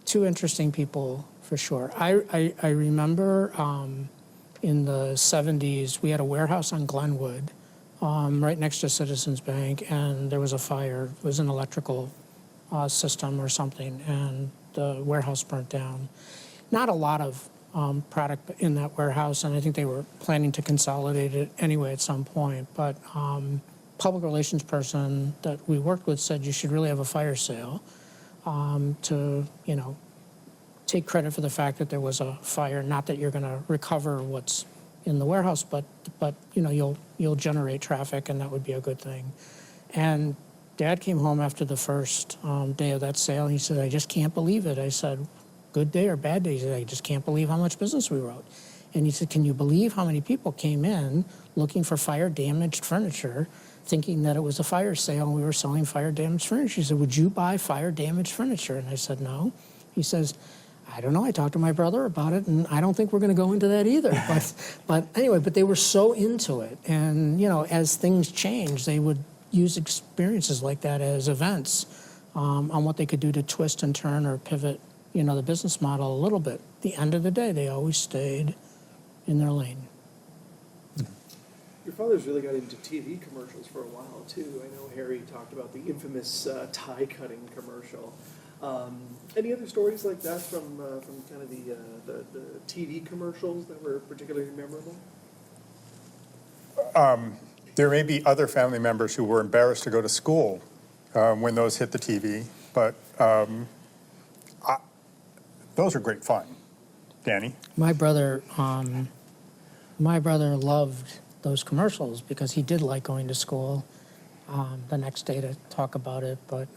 two interesting people for sure. I remember in the 70s, we had a warehouse on Glenwood right next to Citizens Bank, and there was a fire. It was an electrical system or something, and the warehouse burnt down. Not a lot of product in that warehouse, and I think they were planning to consolidate it anyway at some point. But public relations person that we worked with said you should really have a fire sale to, take credit for the fact that there was a fire. Not that you're going to recover what's in the warehouse, but you'll generate traffic, and that would be a good thing. And Dad came home after the first day of that sale, and he said, "I just can't believe it." I said, "Good day or bad day?" He said, "I just can't believe how much business we wrote." And he said, "Can you believe how many people came in looking for fire-damaged furniture thinking that it was a fire sale and we were selling fire damaged furniture. He said, "Would you buy fire damaged furniture?" And I said, "No." He says, "I don't know. I talked to my brother about it, and I don't think we're going to go into that either." But anyway, but they were so into it. And, as things changed, they would use experiences like that as events on what they could do to twist and turn or pivot, the business model a little bit. At the end of the day, they always stayed in their lane. Your father's really got into TV commercials for a while, too. I know Harry talked about the infamous tie-cutting commercial. Any other stories like that from kind of the TV commercials that were particularly memorable? There may be other family members who were embarrassed to go to school when those hit the TV, but those are great fun. Danny? My brother loved those commercials because he did like going to school the next day to talk about it. But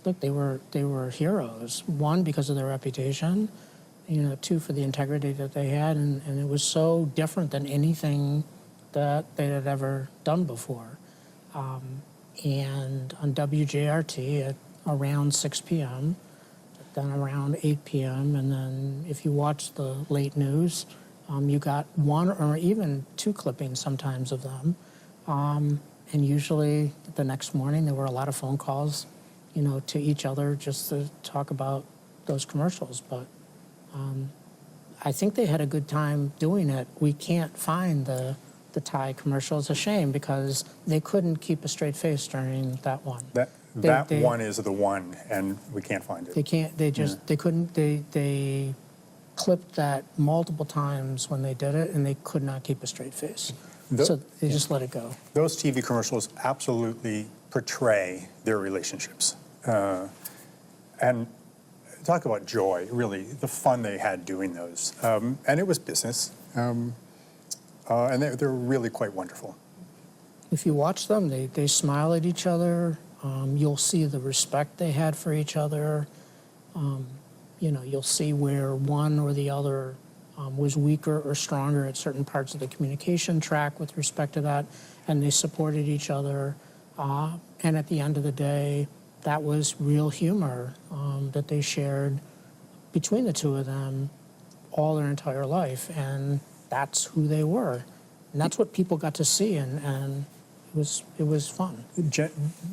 look, they were heroes. One, because of their reputation. Two, for the integrity that they had, and it was so different than anything that they had ever done before. And on WJRT at around 6 p.m., then around 8 p.m., and then if you watch the late news, you got one or even two clippings sometimes of them. And usually the next morning there were a lot of phone calls, to each other just to talk about those commercials. But I think they had a good time doing it. We can't find the Thai commercial. It's a shame because they couldn't keep a straight face during that one. That one is the one, and we can't find it. They can't. They just. They couldn't. They clipped that multiple times when they did it, and they could not keep a straight face. So they just let it go. Those TV commercials absolutely portray their relationships, and talk about joy. Really, the fun they had doing those, and it was business, and they're really quite wonderful. If you watch them, they smile at each other. You'll see the respect they had for each other. You'll see where one or the other was weaker or stronger at certain parts of the communication track with respect to that, and they supported each other. And at the end of the day, that was real humor that they shared between the two of them all their entire life, and that's who they were. And that's what people got to see, and it was fun.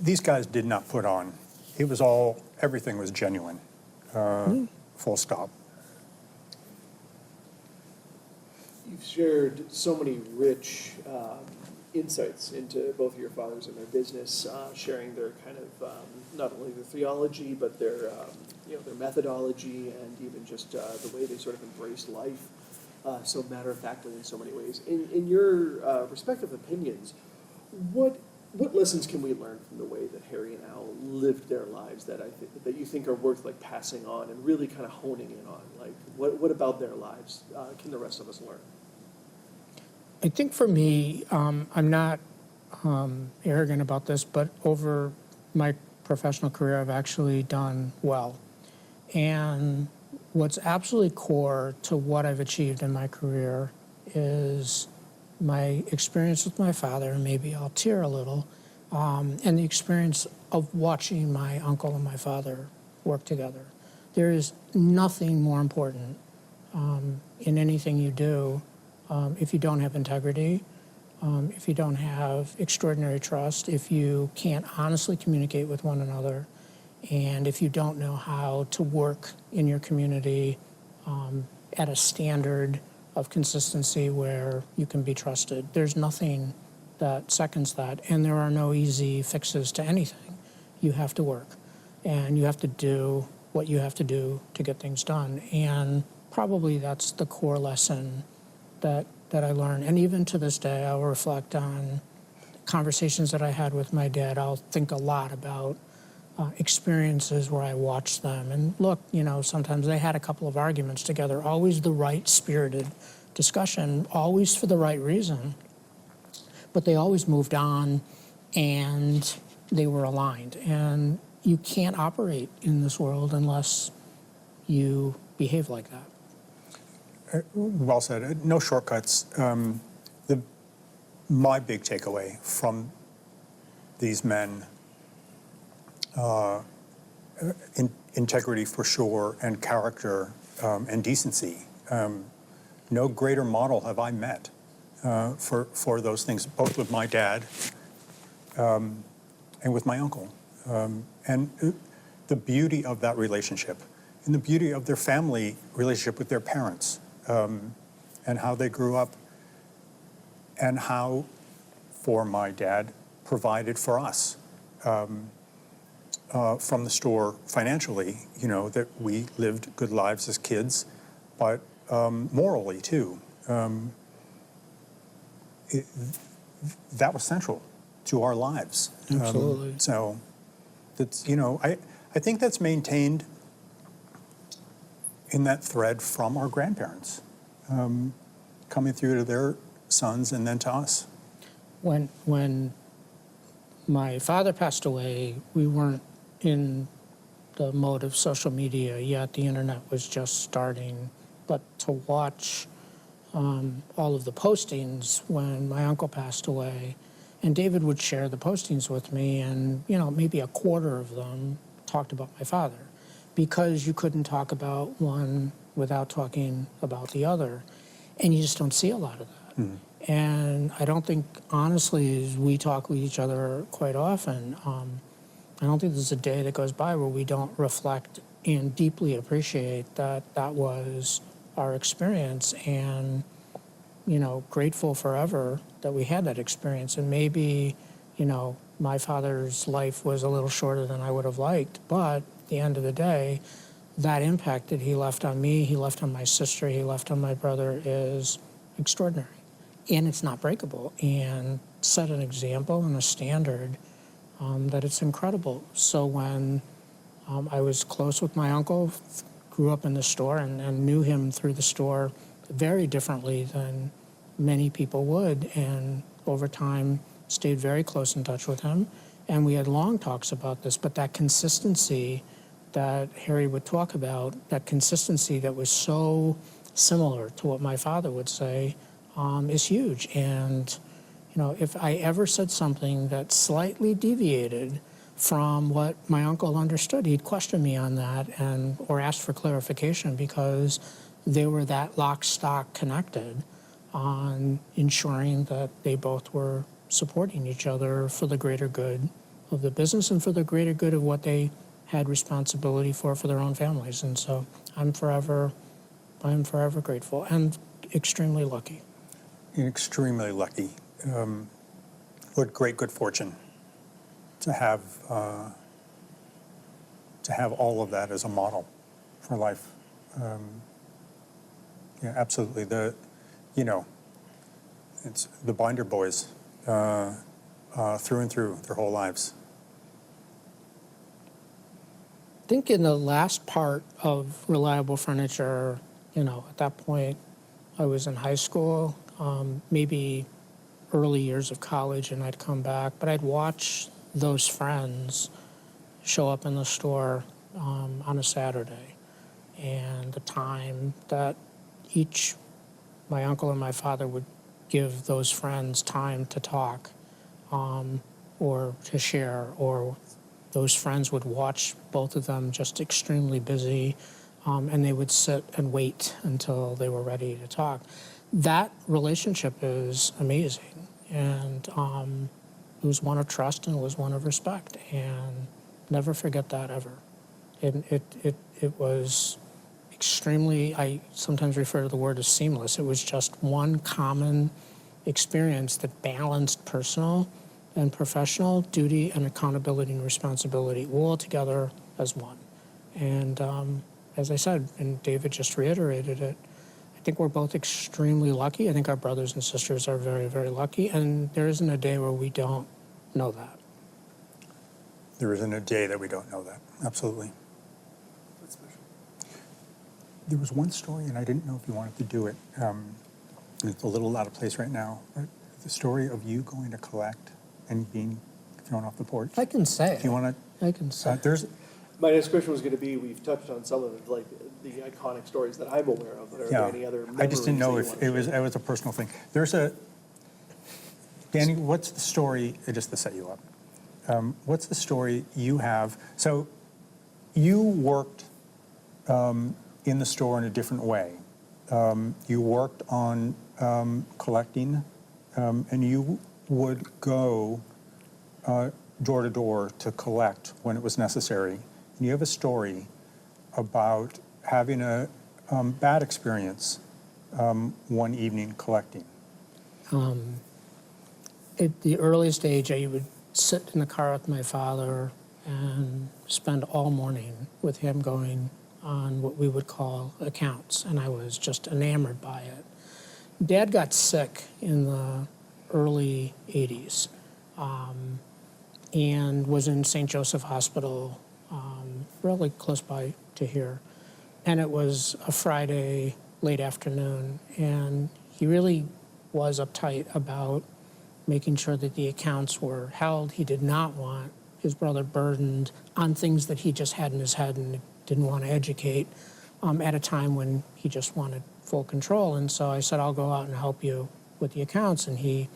These guys did not put on. It was everything was genuine. Full stop. You've shared so many rich insights into both of your fathers and their business, sharing their kind of not only their theology but their their methodology and even just the way they sort of embraced life so matter-of-factly in so many ways. In your respective opinions, what lessons can we learn from the way that Harry and Al lived their lives that that you think are worth passing on and really kind of honing in on? What about their lives can the rest of us learn? I think for me, I'm not arrogant about this, but over my professional career, I've actually done well. And what's absolutely core to what I've achieved in my career is my experience with my father, and maybe I'll tear a little, and the experience of watching my uncle and my father work together. There is nothing more important in anything you do if you don't have integrity, if you don't have extraordinary trust, if you can't honestly communicate with one another, and if you don't know how to work in your community at a standard of consistency where you can be trusted. There's nothing that seconds that, and there are no easy fixes to anything. You have to work, and you have to do what you have to do to get things done, and probably that's the core lesson that I learned. And even to this day, I'll reflect on conversations that I had with my dad. I'll think a lot about experiences where I watched them. And look, sometimes they had a couple of arguments together, always the right-spirited discussion, always for the right reason. But they always moved on, and they were aligned. And you can't operate in this world unless you behave like that. Well said. No shortcuts. My big takeaway from these men, integrity for sure, and character and decency. No greater model have I met for those things, both with my dad and with my uncle. And the beauty of that relationship and the beauty of their family relationship with their parents and how they grew up and how, for my dad, provided for us from the store financially, that we lived good lives as kids, but morally too. That was central to our lives. Absolutely. So that's, I think that's maintained in that thread from our grandparents, coming through to their sons and then to us. When my father passed away, we weren't in the mode of social media yet. The internet was just starting. But to watch all of the postings when my uncle passed away, and David would share the postings with me, and maybe a quarter of them talked about my father, because you couldn't talk about one without talking about the other, and you just don't see a lot of that. Mm. And I don't think, honestly, we talk with each other quite often. I don't think there's a day that goes by where we don't reflect and deeply appreciate that was our experience, and grateful forever that we had that experience. And maybe my father's life was a little shorter than I would have liked, but at the end of the day, that impact that he left on me, he left on my sister, he left on my brother is extraordinary, and it's not breakable, and set an example and a standard that it's incredible. So when I was close with my uncle, grew up in the store, and knew him through the store very differently than many people would, and over time stayed very close in touch with him, and we had long talks about this. But that consistency that Harry would talk about, that consistency that was so similar to what my father would say, is huge. And if I ever said something that slightly deviated from what my uncle understood, he'd question me on that, or ask for clarification, because they were that lock, stock connected on ensuring that they both were supporting each other for the greater good of the business and for the greater good of what they had responsibility for their own families. And so I'm forever grateful and extremely lucky. Extremely lucky. What great good fortune to have all of that as a model for life. Yeah, absolutely. It's the Binder boys through and through their whole lives. I think in the last part of Reliable Furniture, at that point, I was in high school, maybe early years of college, and I'd come back, but I'd watch those friends show up in the store on a Saturday, and the time that my uncle and my father would give those friends time to talk or to share, or those friends would watch both of them just extremely busy, and they would sit and wait until they were ready to talk. That relationship is amazing, and it was one of trust, and it was one of respect, and never forget that ever. It was extremely, I sometimes refer to the word as seamless. It was just one common experience that balanced personal and professional duty and accountability and responsibility all together as one. And as I said, and David just reiterated it, I think we're both extremely lucky. I think our brothers and sisters are very, very lucky, and there isn't a day where we don't know that. There isn't a day that we don't know that. Absolutely. That's special. There was one story, and I didn't know if you wanted to do it. It's a little out of place right now, but the story of you going to collect and being thrown off the porch. I can say If you want to, I can say My next question was going to be, we've touched on some of the iconic stories that I'm aware of, but are there any other memories? I just didn't know that if you it was a personal thing. Danny, what's the story, just to set you up? what's the story you have? So you worked in the store in a different way. You worked on collecting, and you would go door to door to collect when it was necessary. And you have a story about having a bad experience one evening collecting. At the earliest age, I would sit in the car with my father and spend all morning with him going on what we would call accounts, and I was just enamored by it. Dad got sick in the early 80s and was in St. Joseph Hospital, really close by to here. And it was a Friday late afternoon, and he really was uptight about making sure that the accounts were held. He did not want his brother burdened on things that he just had in his head and didn't want to educate at a time when he just wanted full control. And so I said, I'll go out and help you with the accounts. And he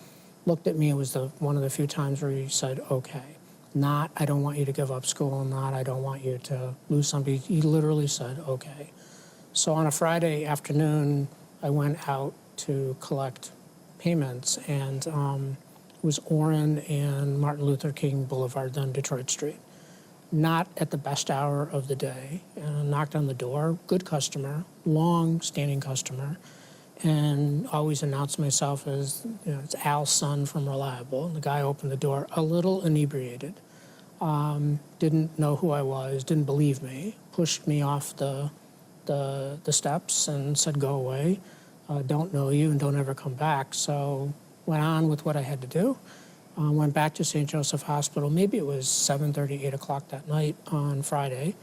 looked at me. It was one of the few times where he said, okay. Not, I don't want you to give up school. Not, I don't want you to lose somebody. He literally said, okay. So on a Friday afternoon, I went out to collect payments, and it was Orrin and Martin Luther King Boulevard, then Detroit Street. Not at the best hour of the day. Knocked on the door, good customer, long-standing customer, and always announced myself as, it's Al's son from Reliable. And the guy opened the door a little inebriated, didn't know who I was, didn't believe me, pushed me off the steps and said, go away, don't know you and don't ever come back. So went on with what I had to do. Went back to St. Joseph Hospital. Maybe it was 7:30, 8 o'clock that night on Friday.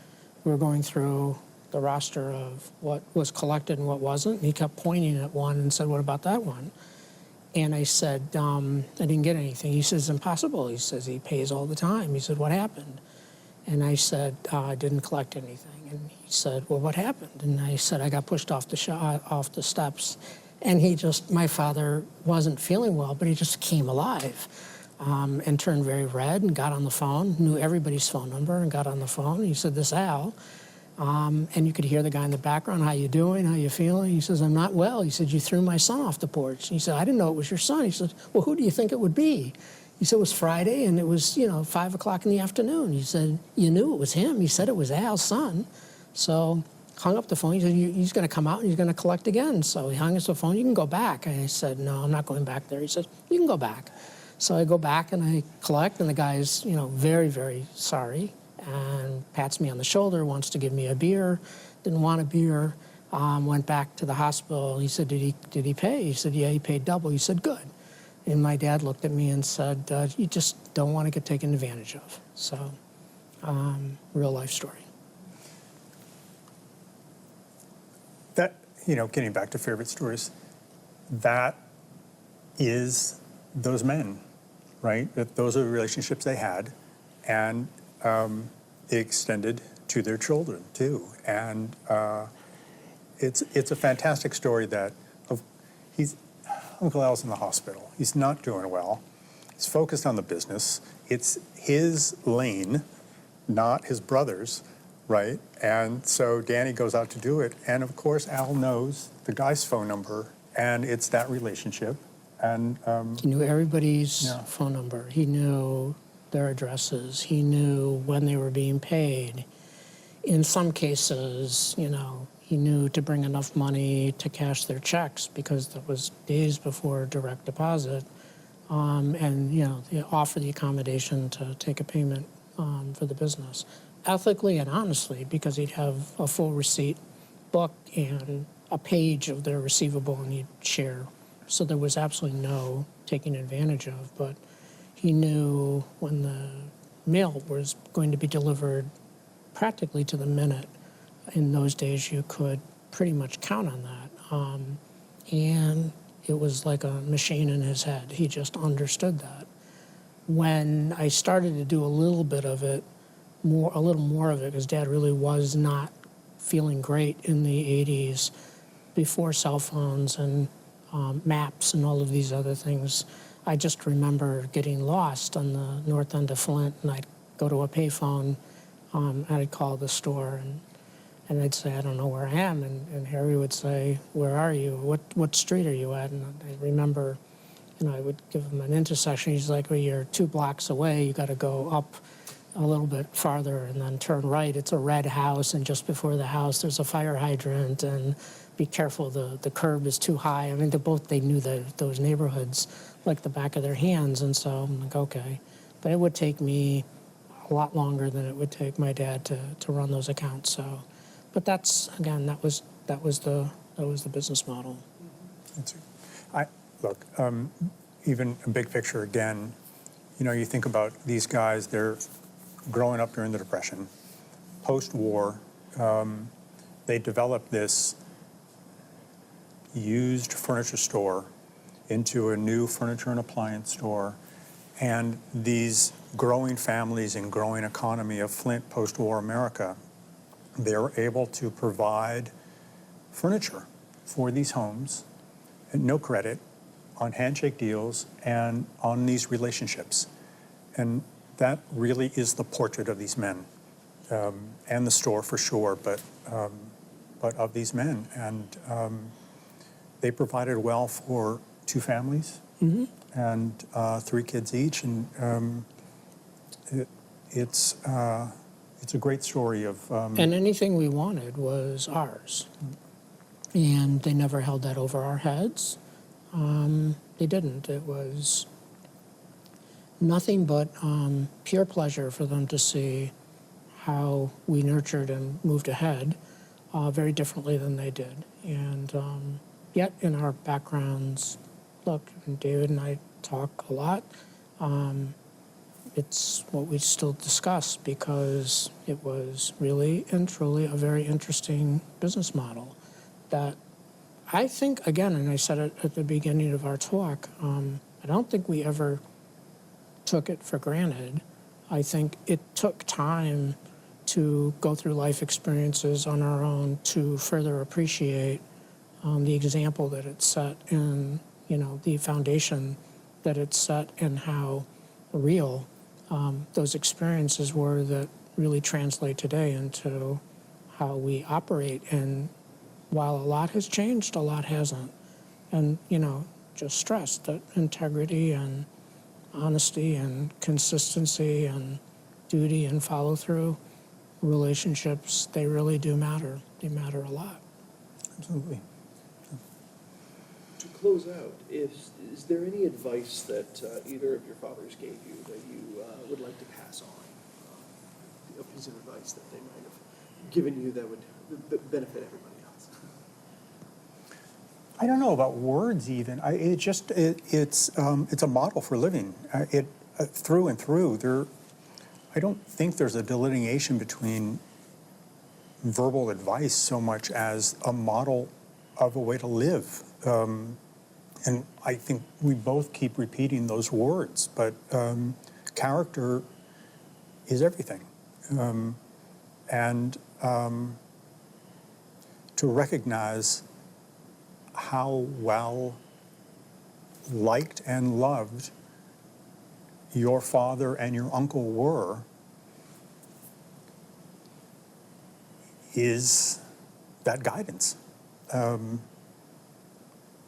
We were going through the roster of what was collected and what wasn't. And he kept pointing at one and said, what about that one? And I said, I didn't get anything. He says, impossible. He says, he pays all the time. He said, what happened? And I said, I didn't collect anything. And he said, well, what happened? And I said, I got pushed off the steps. And my father wasn't feeling well, but he just came alive. And turned very red and got on the phone, knew everybody's phone number and got on the phone. He said, this Al. And you could hear the guy in the background, how you doing, how you feeling? He says, I'm not well. He said, you threw my son off the porch. He said, I didn't know it was your son. He said, well, who do you think it would be? He said, it was Friday and it was, 5 o'clock in the afternoon. He said, you knew it was him. He said it was Al's son. So hung up the phone. He said, he's going to come out and he's going to collect again. So he hung up the phone. You can go back. I said, no, I'm not going back there. He said, you can go back. So I go back and I collect, and the guy's, very, very sorry and pats me on the shoulder, wants to give me a beer, didn't want a beer, went back to the hospital. He said, did he pay? He said, yeah, he paid double. He said, good. And my dad looked at me and said, you just don't want to get taken advantage of. So, real life story. That, getting back to favorite stories, that is those men, right? That those are the relationships they had, and they extended to their children too. And it's a fantastic story that Uncle Al's in the hospital. He's not doing well. He's focused on the business. It's his lane, not his brother's, right? And so Danny goes out to do it, and of course Al knows the guy's phone number, and it's that relationship. And he knew everybody's phone number. He knew their addresses. He knew when they were being paid. In some cases, he knew to bring enough money to cash their checks because that was days before direct deposit. And, they offer the accommodation to take a payment for the business. Ethically and honestly, because he'd have a full receipt book and a page of their receivable and he'd share. So there was absolutely no taking advantage of, but he knew when the mail was going to be delivered practically to the minute. In those days, you could pretty much count on that. And it was like a machine in his head. He just understood that. When I started to do a little bit of it, a little more of it, because Dad really was not feeling great in the 80s, before cell phones and maps and all of these other things, I just remember getting lost on the north end of Flint, and I'd go to a payphone, and I'd call the store, and I'd say, I don't know where I am, and Harry would say, where are you? What street are you at? And I remember, I would give him an intersection. He's like, well, you're 2 blocks away. You got to go up a little bit farther and then turn right. It's a red house, and just before the house, there's a fire hydrant, and be careful, the curb is too high. I mean, they knew those neighborhoods like the back of their hands, and so I'm like, okay. But it would take me a lot longer than it would take my dad to run those accounts. So, but that's, again, that was the business model. Look, even a big picture again, you think about these guys, they're growing up during the Depression. Post-war, they developed this used furniture store into a new furniture and appliance store. And these growing families and growing economy of Flint post-war America, they were able to provide furniture for these homes at no credit, on handshake deals, and on these relationships. And that really is the portrait of these men, and the store for sure, but of these men. And they provided well for 2 families, and 3 kids each, and it's a great story of. And anything we wanted was ours, and they never held that over our heads. They didn't. It was nothing but pure pleasure for them to see how we nurtured and moved ahead very differently than they did. And yet in our backgrounds, look, and David and I talk a lot. It's what we still discuss because it was really and truly a very interesting business model that I think, again, and I said it at the beginning of our talk, I don't think we ever took it for granted. I think it took time to go through life experiences on our own to further appreciate the example that it set and, the foundation that it set and how real those experiences were that really translate today into how we operate. And while a lot has changed, a lot hasn't. And, just stress that integrity and honesty and consistency and duty and follow through, relationships, they really do matter. They matter a lot. Absolutely. To close out, is there any advice that either of your fathers gave you that you would like to pass on? A piece of advice that they might have given you that would benefit everybody else? I don't know about words even. It's a model for living. Through and through. I don't think there's a delineation between verbal advice so much as a model of a way to live. And I think we both keep repeating those words, but character is everything. And to recognize how well liked and loved your father and your uncle were is that guidance.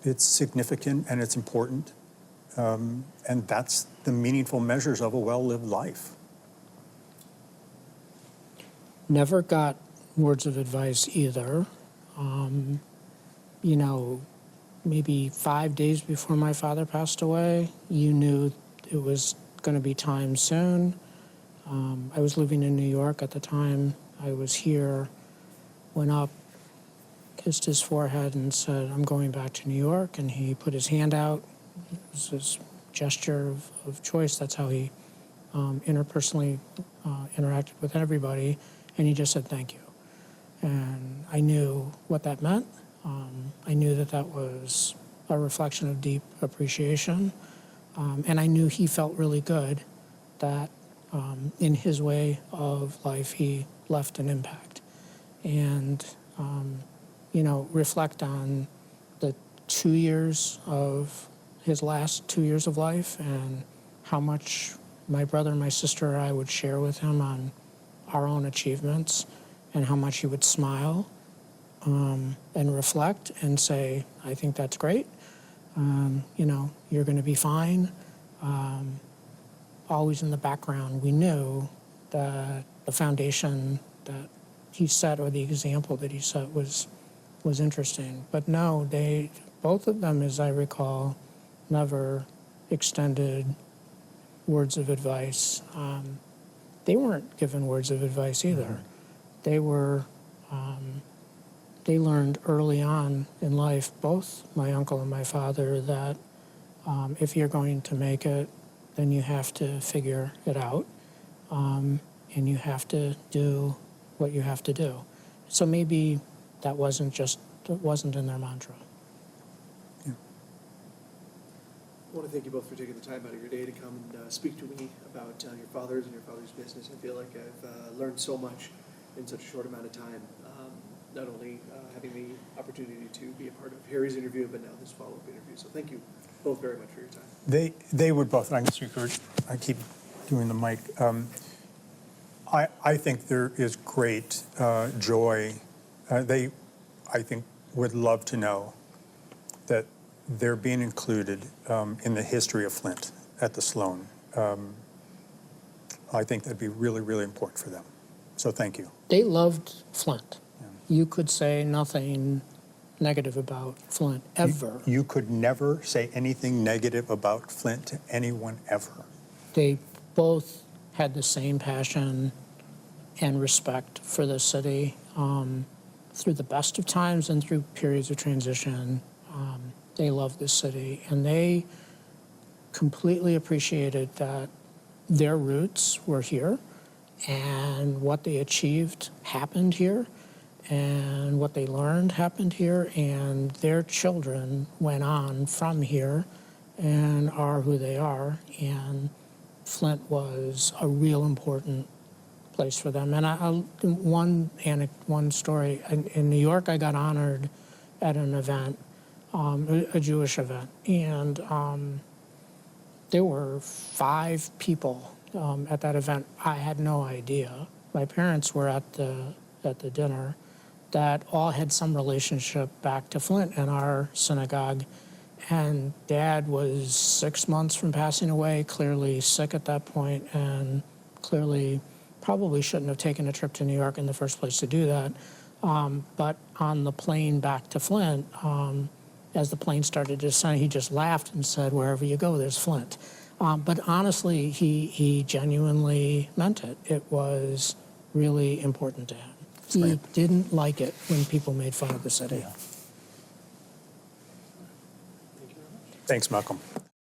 It's significant and it's important, and that's the meaningful measures of a well-lived life. Never got words of advice either. Maybe 5 days before my father passed away, you knew it was going to be time soon. I was living in New York at the time. I was here, went up, kissed his forehead and said, I'm going back to New York. And he put his hand out. It was his gesture of choice. That's how he interpersonally interacted with everybody. And he just said, thank you. And I knew what that meant. I knew that was a reflection of deep appreciation. And I knew he felt really good that in his way of life, he left an impact. And, reflect on the 2 years of his last 2 years of life and how much my brother and my sister and I would share with him on our own achievements and how much he would smile and reflect and say, I think that's great. You know, you're going to be fine. Always in the background, we knew that the foundation that he set or the example that he set was interesting. But no, both of them, as I recall, never extended words of advice. They weren't given words of advice either. They were, they learned early on in life, both my uncle and my father, that if you're going to make it, then you have to figure it out, and you have to do what you have to do. So maybe that wasn't in their mantra. I want to thank you both for taking the time out of your day to come and speak to me about your father's and your father's business. I feel like I've learned so much in such a short amount of time. Not only having the opportunity to be a part of Harry's interview, but now this follow-up interview. So thank you both very much for your time. They would both, I guess you could, I keep doing the mic. I think there is great joy. They, I think, would love to know that they're being included in the history of Flint at the Sloan. I think that'd be really, really important for them. So thank you. They loved Flint. You could say nothing negative about Flint, ever. You could never say anything negative about Flint to anyone ever. They both had the same passion and respect for the city through the best of times and through periods of transition. They loved the city, and they completely appreciated that their roots were here and what they achieved happened here. And what they learned happened here, and their children went on from here and are who they are. And Flint was a real important place for them. And one story, in New York, I got honored at an event, a Jewish event, and there were 5 people at that event. I had no idea. My parents were at the dinner, that all had some relationship back to Flint and our synagogue. And Dad was 6 months from passing away, clearly sick at that point, and clearly probably shouldn't have taken a trip to New York in the first place to do that. But on the plane back to Flint, as the plane started to descend, he just laughed and said, wherever you go, there's Flint. But honestly, he genuinely meant it. It was really important to him. He didn't like it when people made fun of the city. Thanks, Malcolm.